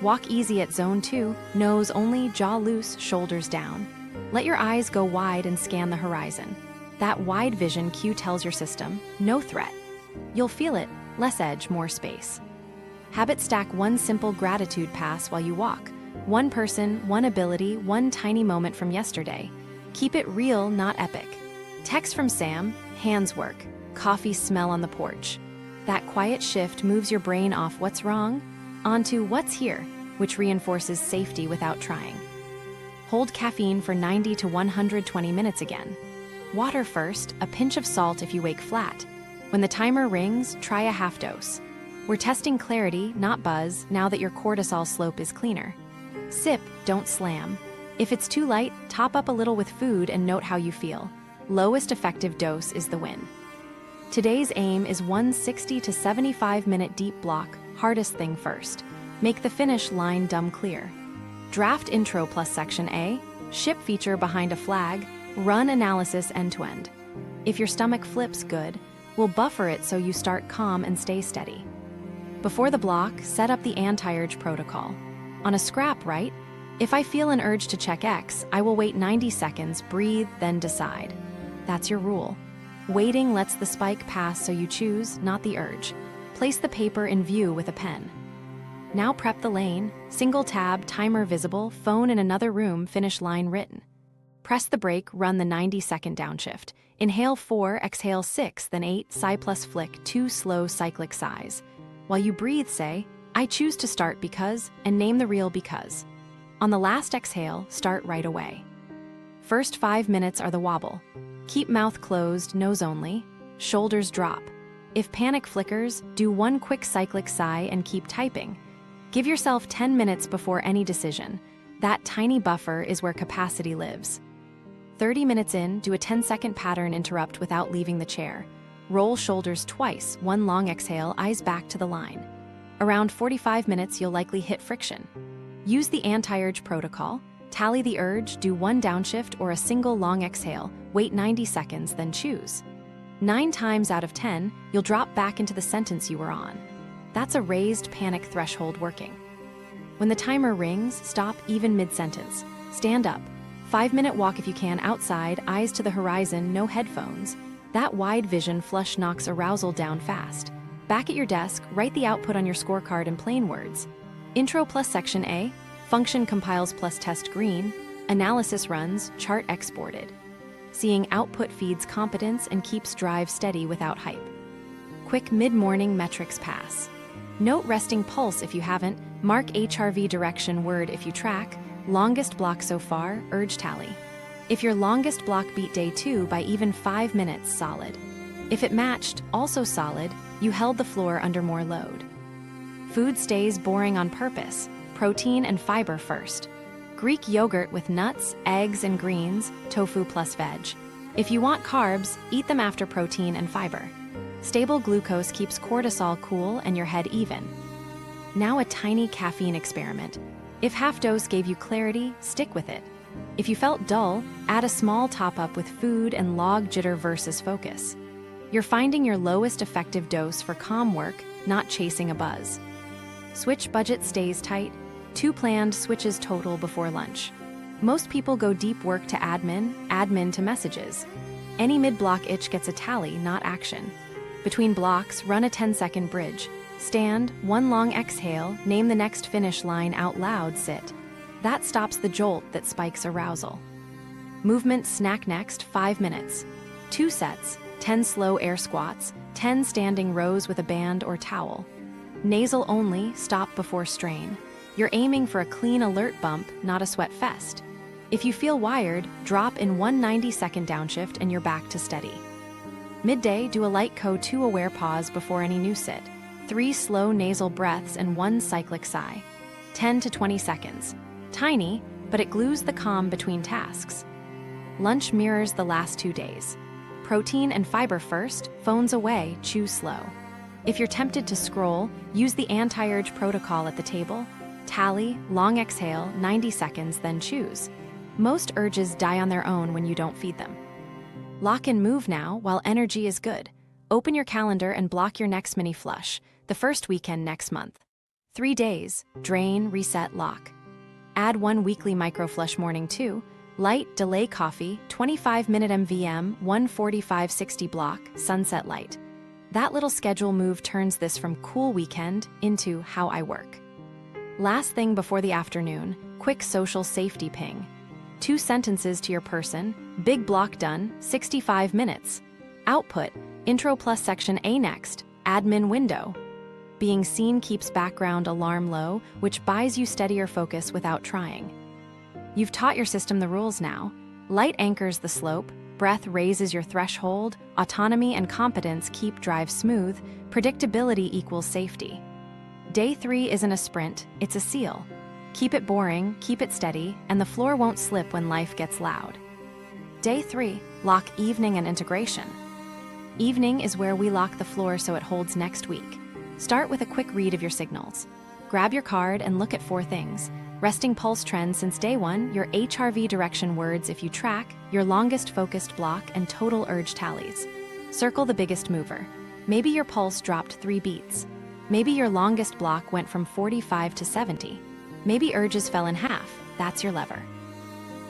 Speaker 1: Walk easy at zone 2, nose only, jaw loose, shoulders down. Let your eyes go wide and scan the horizon. That wide vision cue tells your system, no threat. You'll feel it, less edge, more space. Habit stack 1 simple gratitude pass while you walk. 1 person, 1 ability, 1 tiny moment from yesterday. Keep it real, not epic. Text from Sam, hands work, coffee smell on the porch. That quiet shift moves your brain off what's wrong onto what's here, which reinforces safety without trying. Hold caffeine for 90 to 120 minutes again. Water first, a pinch of salt if you wake flat. When the timer rings, try a half dose. We're testing clarity, not buzz, now that your cortisol slope is cleaner. Sip, don't slam. If it's too light, top up a little with food and note how you feel. Lowest effective dose is the win. Today's aim is 160 to 75-minute deep block, hardest thing first. Make the finish line dumb clear. Draft intro plus section A, ship feature behind a flag, run analysis end-to-end. If your stomach flips, good. We'll buffer it so you start calm and stay steady. Before the block, set up the anti-urge protocol. On a scrap, right? If I feel an urge to check X, I will wait 90 seconds, breathe, then decide. That's your rule. Waiting lets the spike pass so you choose, not the urge. Place the paper in view with a pen. Now prep the lane, single tab, timer visible, phone in another room, finish line written. Press the brake, run the 90-second downshift. Inhale 4, exhale 6, then 8, sigh plus flick, 2 slow cyclic sighs. While you breathe, say, I choose to start because, and name the real because. On the last exhale, start right away. First 5 minutes are the wobble. Keep mouth closed, nose only, shoulders drop. If panic flickers, do 1 quick cyclic sigh and keep typing. Give yourself 10 minutes before any decision. That tiny buffer is where capacity lives. 30 minutes in, do a 10-second pattern interrupt without leaving the chair. Roll shoulders twice, 1 long exhale, eyes back to the line. Around 45 minutes, you'll likely hit friction. Use the anti-urge protocol. Tally the urge, do 1 downshift or a single long exhale, wait 90 seconds, then choose. 9 times out of 10, you'll drop back into the sentence you were on. That's a raised panic threshold working. When the timer rings, stop even mid-sentence. Stand up. 5-minute walk if you can, outside, eyes to the horizon, no headphones. That wide vision flush knocks arousal down fast. Back at your desk, write the output on your scorecard in plain words. Intro plus section A, function compiles plus test green, analysis runs, chart exported. Seeing output feeds competence and keeps drive steady without hype. Quick mid-morning metrics pass. Note resting pulse if you haven't, mark HRV direction word if you track, longest block so far, urge tally. If your longest block beat day 2 by even 5 minutes, solid. If it matched, also solid, you held the floor under more load. Food stays boring on purpose, protein and fiber first. Greek yogurt with nuts, eggs and greens, tofu plus veg. If you want carbs, eat them after protein and fiber. Stable glucose keeps cortisol cool and your head even. Now a tiny caffeine experiment. If half dose gave you clarity, stick with it. If you felt dull, add a small top-up with food and log jitter versus focus. You're finding your lowest effective dose for calm work, not chasing a buzz. Switch budget stays tight. 2 planned switches total before lunch. Most people go deep work to admin to messages. Any mid-block itch gets a tally, not action. Between blocks, run a 10-second bridge. Stand, 1 long exhale, name the next finish line out loud, sit. That stops the jolt that spikes arousal. Movement snack next, 5 minutes. 2 sets, 10 slow air squats, 10 standing rows with a band or towel. Nasal only, stop before strain. You're aiming for a clean alert bump, not a sweat fest. If you feel wired, drop in 1 90-second downshift and you're back to steady. Midday, do a light CO2 aware pause before any new sit. 3 slow nasal breaths and 1 cyclic sigh. 10 to 20 seconds. Tiny, but it glues the calm between tasks. Lunch mirrors the last 2 days. Protein and fiber first, phones away, chew slow. If you're tempted to scroll, use the anti-urge protocol at the table. Tally, long exhale, 90 seconds, then choose. Most urges die on their own when you don't feed them. Lock and move now while energy is good. Open your calendar and block your next mini flush, the first weekend next month. 3 days, drain, reset, lock. Add 1 weekly micro flush morning 2, light, delay coffee, 25-minute MVM, 1:45-60 block, sunset light. That little schedule move turns this from cool weekend into how I work. Last thing before the afternoon, quick social safety ping. 2 sentences to your person, big block done, 65 minutes. Output, intro plus section A next, admin window. Being seen keeps background alarm low, which buys you steadier focus without trying. You've taught your system the rules now. Light anchors the slope, breath raises your threshold, autonomy and competence keep drive smooth, predictability equals safety. Day 3 isn't a sprint, it's a seal. Keep it boring, keep it steady, and the floor won't slip when life gets loud. Day 3, lock evening and integration. Evening is where we lock the floor so it holds next week. Start with a quick read of your signals. Grab your card and look at 4 things. Resting pulse trend since day 1, your HRV direction words if you track, your longest focused block, and total urge tallies. Circle the biggest mover. Maybe your pulse dropped 3 beats. Maybe your longest block went from 45 to 70. Maybe urges fell in half. That's your lever.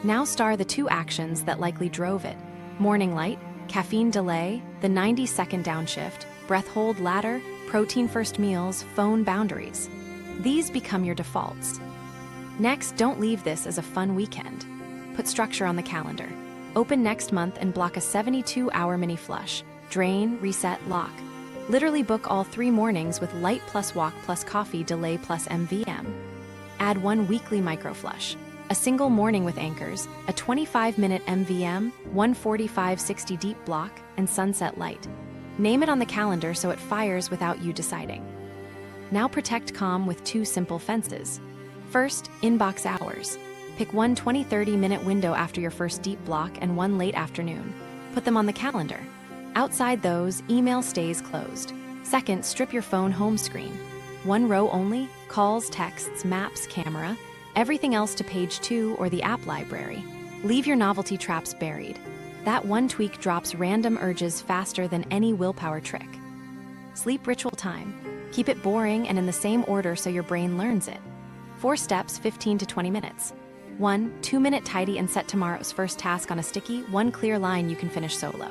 Speaker 1: Now star the 2 actions that likely drove it. Morning light, caffeine delay, the 90-second downshift, breath hold ladder, protein first meals, phone boundaries. These become your defaults. Next, don't leave this as a fun weekend. Put structure on the calendar. Open next month and block a 72-hour mini flush. Drain, reset, lock. Literally book all 3 mornings with light plus walk plus coffee delay plus MVM. Add 1 weekly micro flush. A single morning with anchors, a 25-minute MVM, 1:45-60 deep block, and sunset light. Name it on the calendar so it fires without you deciding. Now protect calm with 2 simple fences. First, inbox hours. Pick 1 20-30-minute window after your first deep block and 1 late afternoon. Put them on the calendar. Outside those, email stays closed. Second, strip your phone home screen. 1 row only, calls, texts, maps, camera, everything else to page 2 or the app library. Leave your novelty traps buried. That 1 tweak drops random urges faster than any willpower trick. Sleep ritual time. Keep it boring and in the same order so your brain learns it. 4 steps, 15 to 20 minutes. 1, 2-minute tidy and set tomorrow's first task on a sticky, 1 clear line you can finish solo.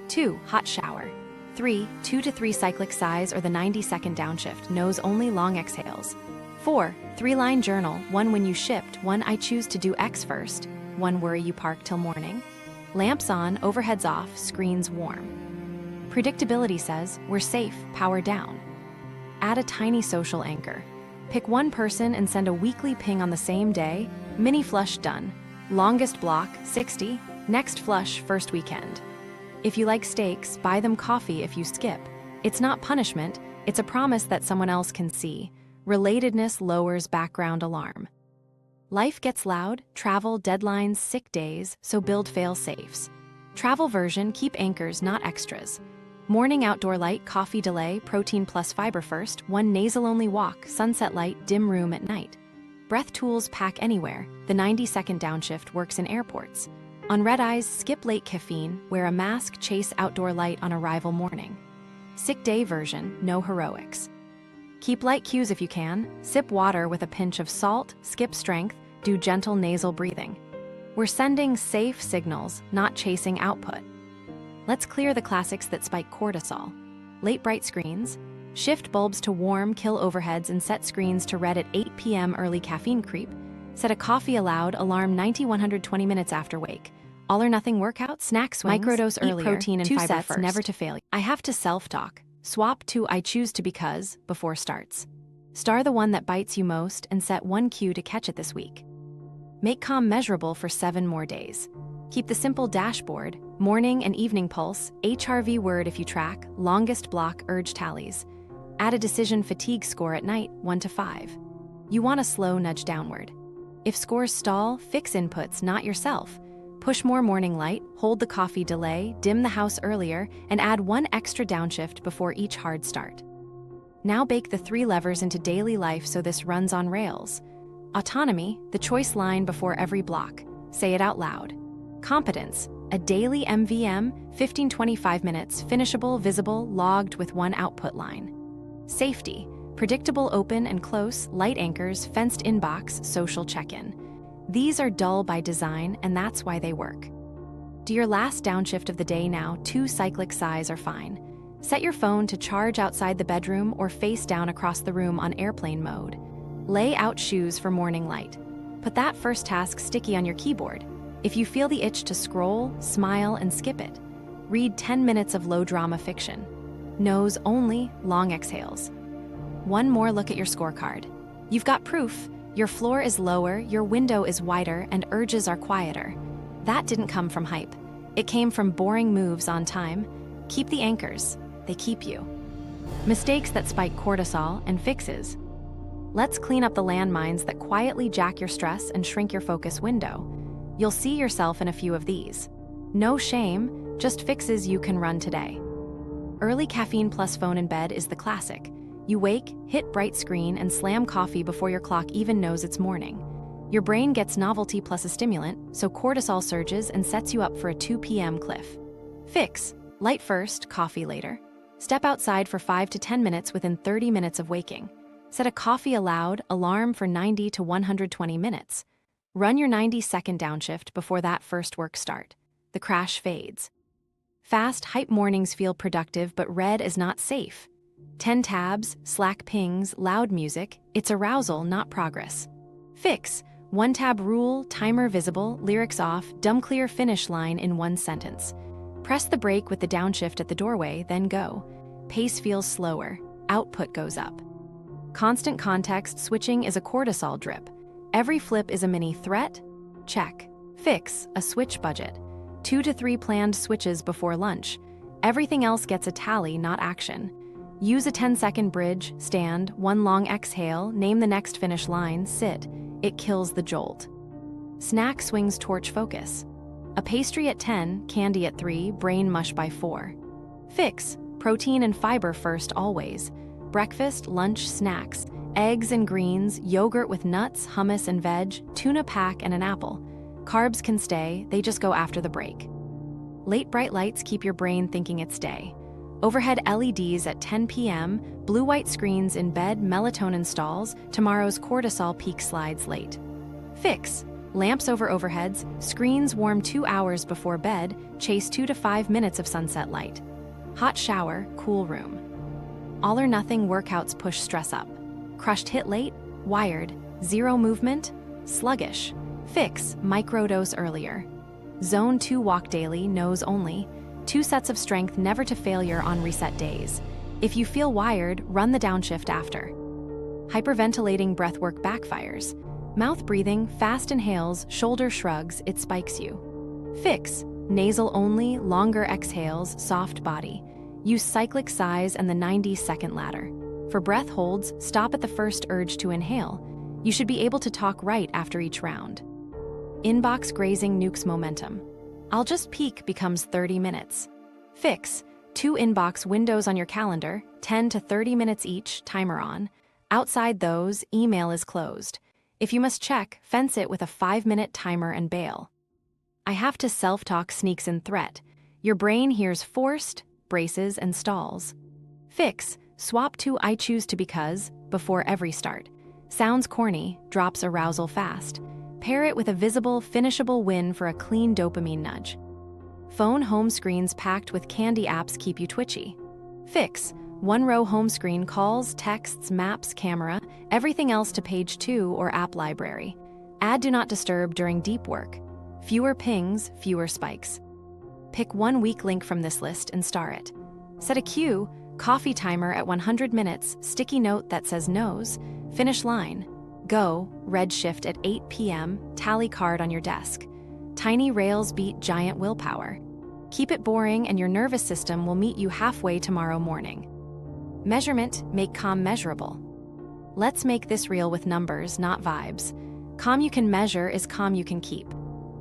Speaker 1: 2, hot shower. 3, 2 to 3 cyclic sighs or the 90-second downshift, nose only long exhales. 4, 3-line journal, 1 when you shipped, 1 I choose to do X first, 1 worry you park till morning. Lamps on, overheads off, screens warm. Predictability says, we're safe, power down. Add a tiny social anchor. Pick 1 person and send a weekly ping on the same day, mini flush done. Longest block, 60, next flush, first weekend. If you like steaks, buy them coffee if you skip. It's not punishment, it's a promise that someone else can see. Relatedness lowers background alarm. Life gets loud, travel, deadlines, sick days, so build fail-safes. Travel version, keep anchors, not extras. Morning outdoor light, coffee delay, protein plus fiber first, 1 nasal-only walk, sunset light, dim room at night. Breath tools pack anywhere. The 90-second downshift works in airports. On red eyes, skip late caffeine, wear a mask, chase outdoor light on arrival morning. Sick day version, no heroics. Keep light cues if you can. Sip water with a pinch of salt, skip strength, do gentle nasal breathing. We're sending safe signals, not chasing output. Let's clear the classics that spike cortisol. Late bright screens. Shift bulbs to warm, kill overheads, and set screens to red at 8 p.m. Early caffeine creep. Set a coffee allowed, alarm 90-120 minutes after wake. All or nothing workout, snack swings, microdose earlier, protein and 2 fiber sets, first. Never to fail. I have to self-talk. Swap to I choose to because before starts. Star the one that bites you most and set 1 cue to catch it this week. Make calm measurable for 7 more days. Keep the simple dashboard, morning and evening pulse, HRV word if you track, longest block urge tallies. Add a decision fatigue score at night, 1 to 5. You want a slow nudge downward. If scores stall, fix inputs, not yourself. Push more morning light, hold the coffee delay, dim the house earlier, and add 1 extra downshift before each hard start. Now bake the 3 levers into daily life so this runs on rails. Autonomy, the choice line before every block. Say it out loud. Competence, a daily MVM, 15-25 minutes, finishable, visible, logged with 1 output line. Safety, predictable open and close, light anchors, fenced inbox, social check-in. These are dull by design, and that's why they work. Do your last downshift of the day now, 2 cyclic sighs are fine. Set your phone to charge outside the bedroom or face down across the room on airplane mode. Lay out shoes for morning light. Put that first task sticky on your keyboard. If you feel the itch to scroll, smile, and skip it, read 10 minutes of low-drama fiction. Nose only, long exhales. 1 more look at your scorecard. You've got proof. Your floor is lower, your window is wider, and urges are quieter. That didn't come from hype. It came from boring moves on time. Keep the anchors. They keep you. Mistakes that spike cortisol and fixes. Let's clean up the landmines that quietly jack your stress and shrink your focus window. You'll see yourself in a few of these. No shame, just fixes you can run today. Early caffeine plus phone in bed is the classic. You wake, hit bright screen, and slam coffee before your clock even knows it's morning. Your brain gets novelty plus a stimulant, so cortisol surges and sets you up for a 2 p.m. cliff. Fix, light first, coffee later. Step outside for 5 to 10 minutes within 30 minutes of waking. Set a coffee allowed, alarm for 90 to 120 minutes. Run your 90-second downshift before that first work start. The crash fades. Fast, hype mornings feel productive, but red is not safe. 10 tabs, Slack pings, loud music, it's arousal, not progress. Fix, 1 tab rule, timer visible, lyrics off, dumb clear finish line in 1 sentence. Press the brake with the downshift at the doorway, then go. Pace feels slower, output goes up. Constant context switching is a cortisol drip. Every flip is a mini threat? Check. Fix, a switch budget. 2 to 3 planned switches before lunch. Everything else gets a tally, not action. Use a 10-second bridge, stand, 1 long exhale, name the next finish line, sit. It kills the jolt. Snack swings torch focus. A pastry at 10, candy at 3, brain mush by 4. Fix, protein and fiber first always. Breakfast, lunch, snacks, eggs and greens, yogurt with nuts, hummus and veg, tuna pack and an apple. Carbs can stay, they just go after the break. Late bright lights keep your brain thinking it's day. Overhead LEDs at 10 p.m., blue-white screens in bed, melatonin stalls, tomorrow's cortisol peak slides late. Fix, lamps over overheads, screens warm 2 hours before bed, chase 2 to 5 minutes of sunset light. Hot shower, cool room. All or nothing workouts push stress up. Crushed hit late, wired, 0 movement, sluggish. Fix, microdose earlier. Zone 2 walk daily, nose only. 2 sets of strength never to failure on reset days. If you feel wired, run the downshift after. Hyperventilating breathwork backfires. Mouth breathing, fast inhales, shoulder shrugs, it spikes you. Fix, nasal only, longer exhales, soft body. Use cyclic sighs and the 90-second ladder. For breath holds, stop at the first urge to inhale. You should be able to talk right after each round. Inbox grazing nukes momentum. I'll just peek becomes 30 minutes. Fix, 2 inbox windows on your calendar, 10 to 30 minutes each, timer on. Outside those, email is closed. If you must check, fence it with a 5-minute timer and bail. I have to self-talk sneaks in threat. Your brain hears forced, braces, and stalls. Fix, swap to I choose to because before every start. Sounds corny, drops arousal fast. Pair it with a visible, finishable win for a clean dopamine nudge. Phone home screens packed with candy apps keep you twitchy. Fix, one row home screen calls, texts, maps, camera, everything else to page 2 or app library. Add do not disturb during deep work. Fewer pings, fewer spikes. Pick one weak link from this list and star it. Set a cue, coffee timer at 100 minutes, sticky note that says nose, finish line. Go, red shift at 8 p.m., tally card on your desk. Tiny rails beat giant willpower. Keep it boring and your nervous system will meet you halfway tomorrow morning. Measurement, make calm measurable. Let's make this real with numbers, not vibes. Calm you can measure is calm you can keep.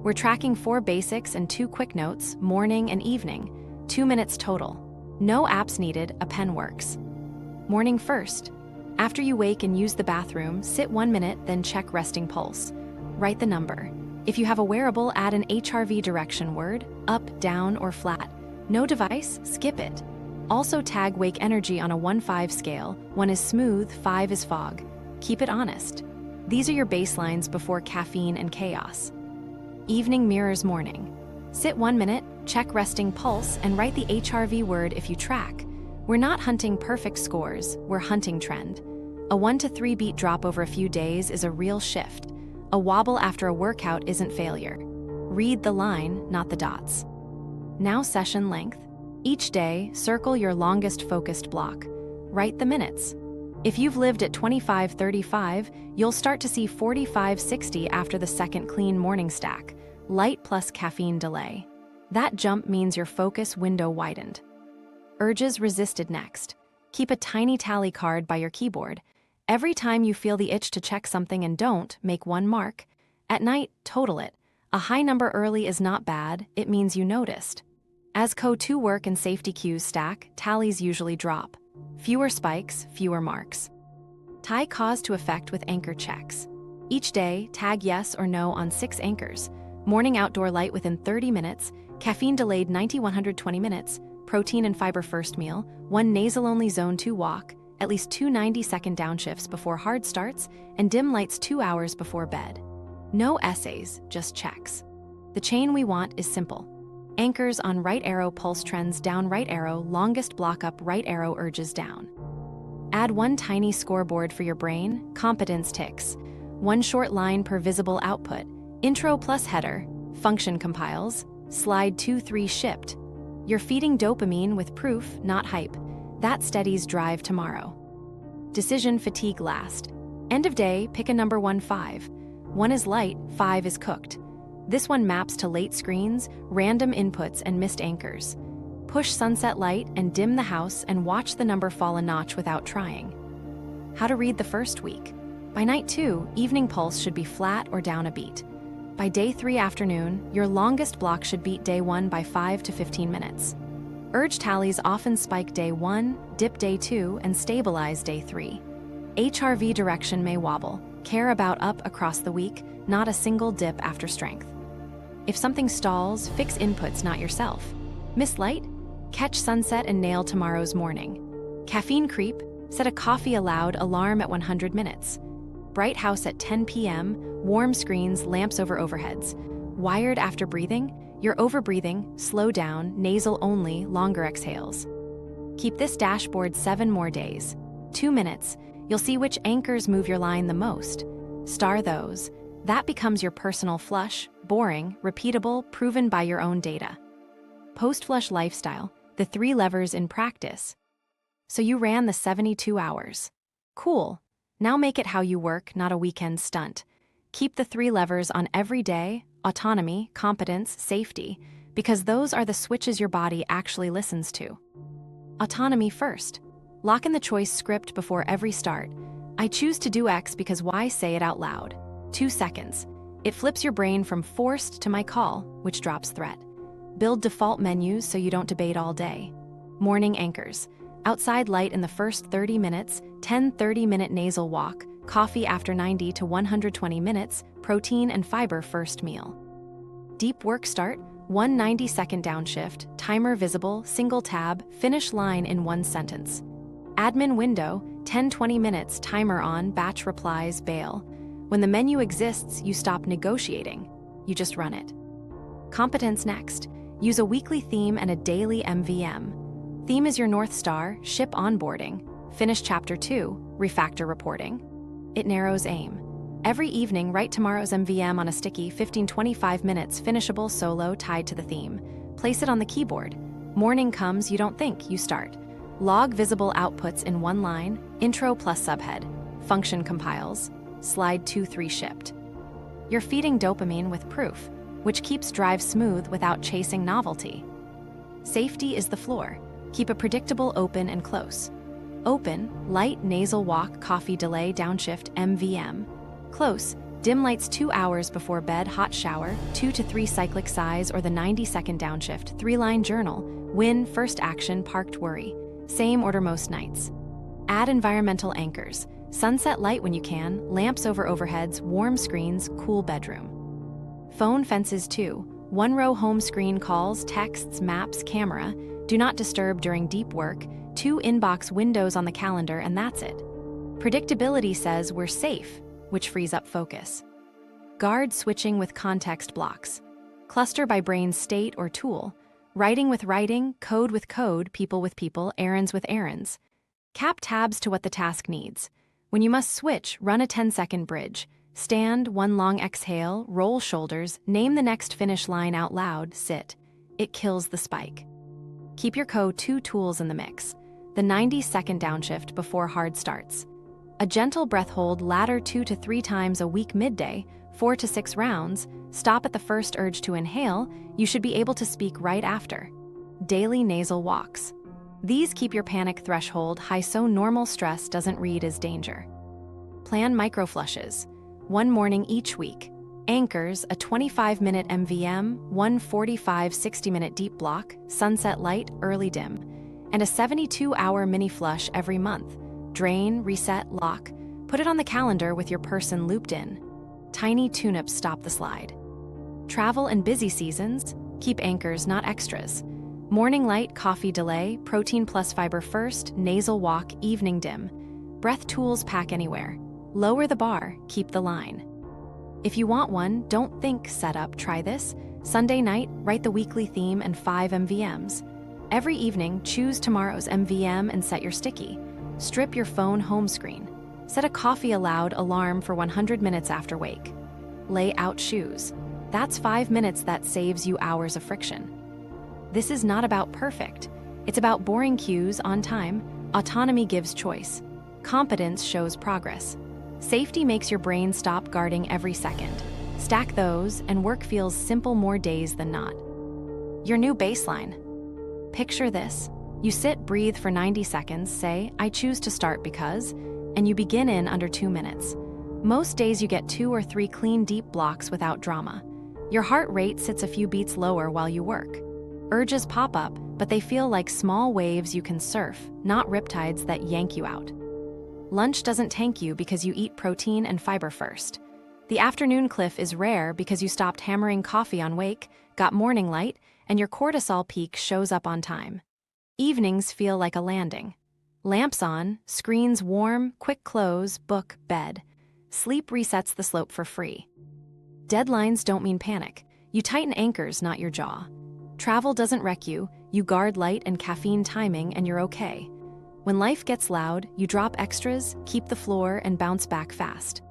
Speaker 1: We're tracking 4 basics and 2 quick notes, morning and evening, 2 minutes total. No apps needed, a pen works. Morning first. After you wake and use the bathroom, sit 1 minute, then check resting pulse. Write the number. If you have a wearable, add an HRV direction word, up, down, or flat. No device, skip it. Also tag wake energy on a 1-5 scale. 1 is smooth, 5 is fog. Keep it honest. These are your baselines before caffeine and chaos. Evening mirrors morning. Sit 1 minute, check resting pulse, and write the HRV word if you track. We're not hunting perfect scores, we're hunting trend. A 1 to 3 beat drop over a few days is a real shift. A wobble after a workout isn't failure. Read the line, not the dots. Now session length. Each day, circle your longest focused block. Write the minutes. If you've lived at 25-35, you'll start to see 45-60 after the second clean morning stack. Light plus caffeine delay. That jump means your focus window widened. Urges resisted next. Keep a tiny tally card by your keyboard. Every time you feel the itch to check something and don't, make 1 mark. At night, total it. A high number early is not bad, it means you noticed. As CO2 work and safety cues stack, tallies usually drop. Fewer spikes, fewer marks. Tie cause to effect with anchor checks. Each day, tag yes or no on 6 anchors. Morning outdoor light within 30 minutes, caffeine delayed 90-120 minutes, protein and fiber first meal, 1 nasal-only zone 2 walk, at least 2 90-second downshifts before hard starts, and dim lights 2 hours before bed. No essays, just checks. The chain we want is simple. Anchors on right arrow pulse trends down right arrow, longest block up right arrow urges down. Add 1 tiny scoreboard for your brain, competence ticks. 1 short line per visible output, intro plus header, function compiles, slide 2-3 shipped. You're feeding dopamine with proof, not hype. That steadies drive tomorrow. Decision fatigue last. End of day, pick a number 1-5. 1 is light, 5 is cooked. This one maps to late screens, random inputs, and missed anchors. Push sunset light and dim the house and watch the number fall a notch without trying. How to read the first week. By night 2, evening pulse should be flat or down a beat. By day 3 afternoon, your longest block should beat day 1 by 5 to 15 minutes. Urge tallies often spike day 1, dip day 2, and stabilize day 3. HRV direction may wobble. Care about up across the week, not a single dip after strength. If something stalls, fix inputs, not yourself. Miss light? Catch sunset and nail tomorrow's morning. Caffeine creep? Set a coffee allowed alarm at 100 minutes. Bright house at 10 p.m., warm screens, lamps over overheads. Wired after breathing? You're overbreathing, slow down, nasal only, longer exhales. Keep this dashboard 7 more days. 2 minutes. You'll see which anchors move your line the most. Star those. That becomes your personal flush, boring, repeatable, proven by your own data. Post-flush lifestyle, the 3 levers in practice. So you ran the 72 hours. Cool. Now make it how you work, not a weekend stunt. Keep the 3 levers on every day: autonomy, competence, safety, because those are the switches your body actually listens to. Autonomy first. Lock in the choice script before every start. I choose to do X because Y, say it out loud. 2 seconds. It flips your brain from forced to my call, which drops threat. Build default menus so you don't debate all day. Morning anchors. Outside light in the first 30 minutes, 10 30-minute nasal walk, coffee after 90 to 120 minutes, protein and fiber first meal. Deep work start, 1 90-second downshift, timer visible, single tab, finish line in 1 sentence. Admin window, 10-20 minutes, timer on, batch replies, bail. When the menu exists, you stop negotiating. You just run it. Competence next. Use a weekly theme and a daily MVM. Theme is your North Star, ship onboarding. Finish Chapter 2, refactor reporting. It narrows aim. Every evening, write tomorrow's MVM on a sticky, 15-25 minutes, finishable solo tied to the theme. Place it on the keyboard. Morning comes, you don't think, you start. Log visible outputs in 1 line, intro plus subhead. Function compiles. Slide 2-3 shipped. You're feeding dopamine with proof, which keeps drive smooth without chasing novelty. Safety is the floor. Keep a predictable open and close. Open, light nasal walk, coffee delay, downshift, MVM. Close, dim lights 2 hours before bed, hot shower, 2 to 3 cyclic size or the 90-second downshift, 3-line journal, win, first action, parked worry. Same order most nights. Add environmental anchors. Sunset light when you can, lamps over overheads, warm screens, cool bedroom. Phone fences too. 1 row home screen calls, texts, maps, camera. Do not disturb during deep work. 2 inbox windows on the calendar, and that's it. Predictability says we're safe, which frees up focus. Guard switching with context blocks. Cluster by brain state or tool. Writing with writing, code with code, people with people, errands with errands. Cap tabs to what the task needs. When you must switch, run a 10-second bridge. Stand, 1 long exhale, roll shoulders, name the next finish line out loud, sit. It kills the spike. Keep your CO2 tools in the mix. The 90-second downshift before hard starts. A gentle breath hold, ladder 2 to 3 times a week midday, 4 to 6 rounds, stop at the first urge to inhale, you should be able to speak right after. Daily nasal walks. These keep your panic threshold high so normal stress doesn't read as danger. Plan microflushes. 1 morning each week. Anchors, a 25-minute MVM, 1 45-60-minute deep block, sunset light, early dim. And a 72-hour mini flush every month. Drain, reset, lock. Put it on the calendar with your person looped in. Tiny tune-ups stop the slide. Travel and busy seasons, keep anchors, not extras. Morning light, coffee delay, protein plus fiber first, nasal walk, evening dim. Breath tools pack anywhere. Lower the bar, keep the line. If you want one, don't think, set up, try this. Sunday night, write the weekly theme and 5 MVMs. Every evening, choose tomorrow's MVM and set your sticky. Strip your phone home screen. Set a coffee aloud alarm for 100 minutes after wake. Lay out shoes. That's 5 minutes that saves you hours of friction. This is not about perfect. It's about boring cues on time. Autonomy gives choice. Competence shows progress. Safety makes your brain stop guarding every second. Stack those, and work feels simple more days than not. Your new baseline. Picture this. You sit, breathe for 90 seconds, say, I choose to start because, and you begin in under 2 minutes. Most days you get 2 or 3 clean deep blocks without drama. Your heart rate sits a few beats lower while you work. Urges pop up, but they feel like small waves you can surf, not riptides that yank you out. Lunch doesn't tank you because you eat protein and fiber first. The afternoon cliff is rare because you stopped hammering coffee on wake, got morning light, and your cortisol peak shows up on time. Evenings feel like a landing. Lamps on, screens warm, quick close, book, bed. Sleep resets the slope for free. Deadlines don't mean panic. You tighten anchors, not your jaw. Travel doesn't wreck you. You guard light and caffeine timing, and you're okay. When life gets loud, you drop extras, keep the floor, and bounce back fast.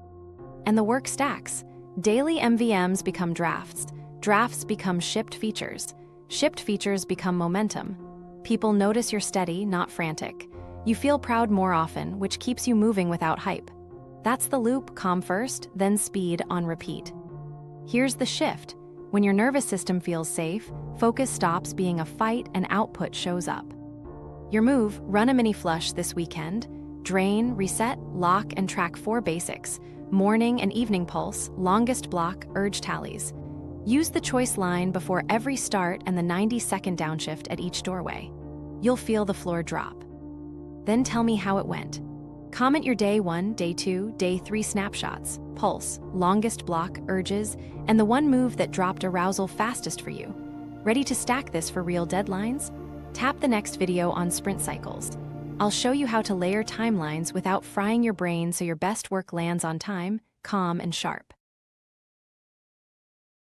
Speaker 1: And the work stacks. Daily MVMs become drafts. Drafts become shipped features. Shipped features become momentum. People notice you're steady, not frantic. You feel proud more often, which keeps you moving without hype. That's the loop, calm first, then speed on repeat. Here's the shift. When your nervous system feels safe, focus stops being a fight and output shows up. Your move, run a mini flush this weekend. Drain, reset, lock, and track 4 basics. Morning and evening pulse, longest block, urge tallies. Use the choice line before every start and the 90-second downshift at each doorway. You'll feel the floor drop. Then tell me how it went. Comment your day 1, day 2, day 3 snapshots, pulse, longest block, urges, and the one move that dropped arousal fastest for you. Ready to stack this for real deadlines? Tap the next video on sprint cycles. I'll show you how to layer timelines without frying your brain so your best work lands on time, calm, and sharp.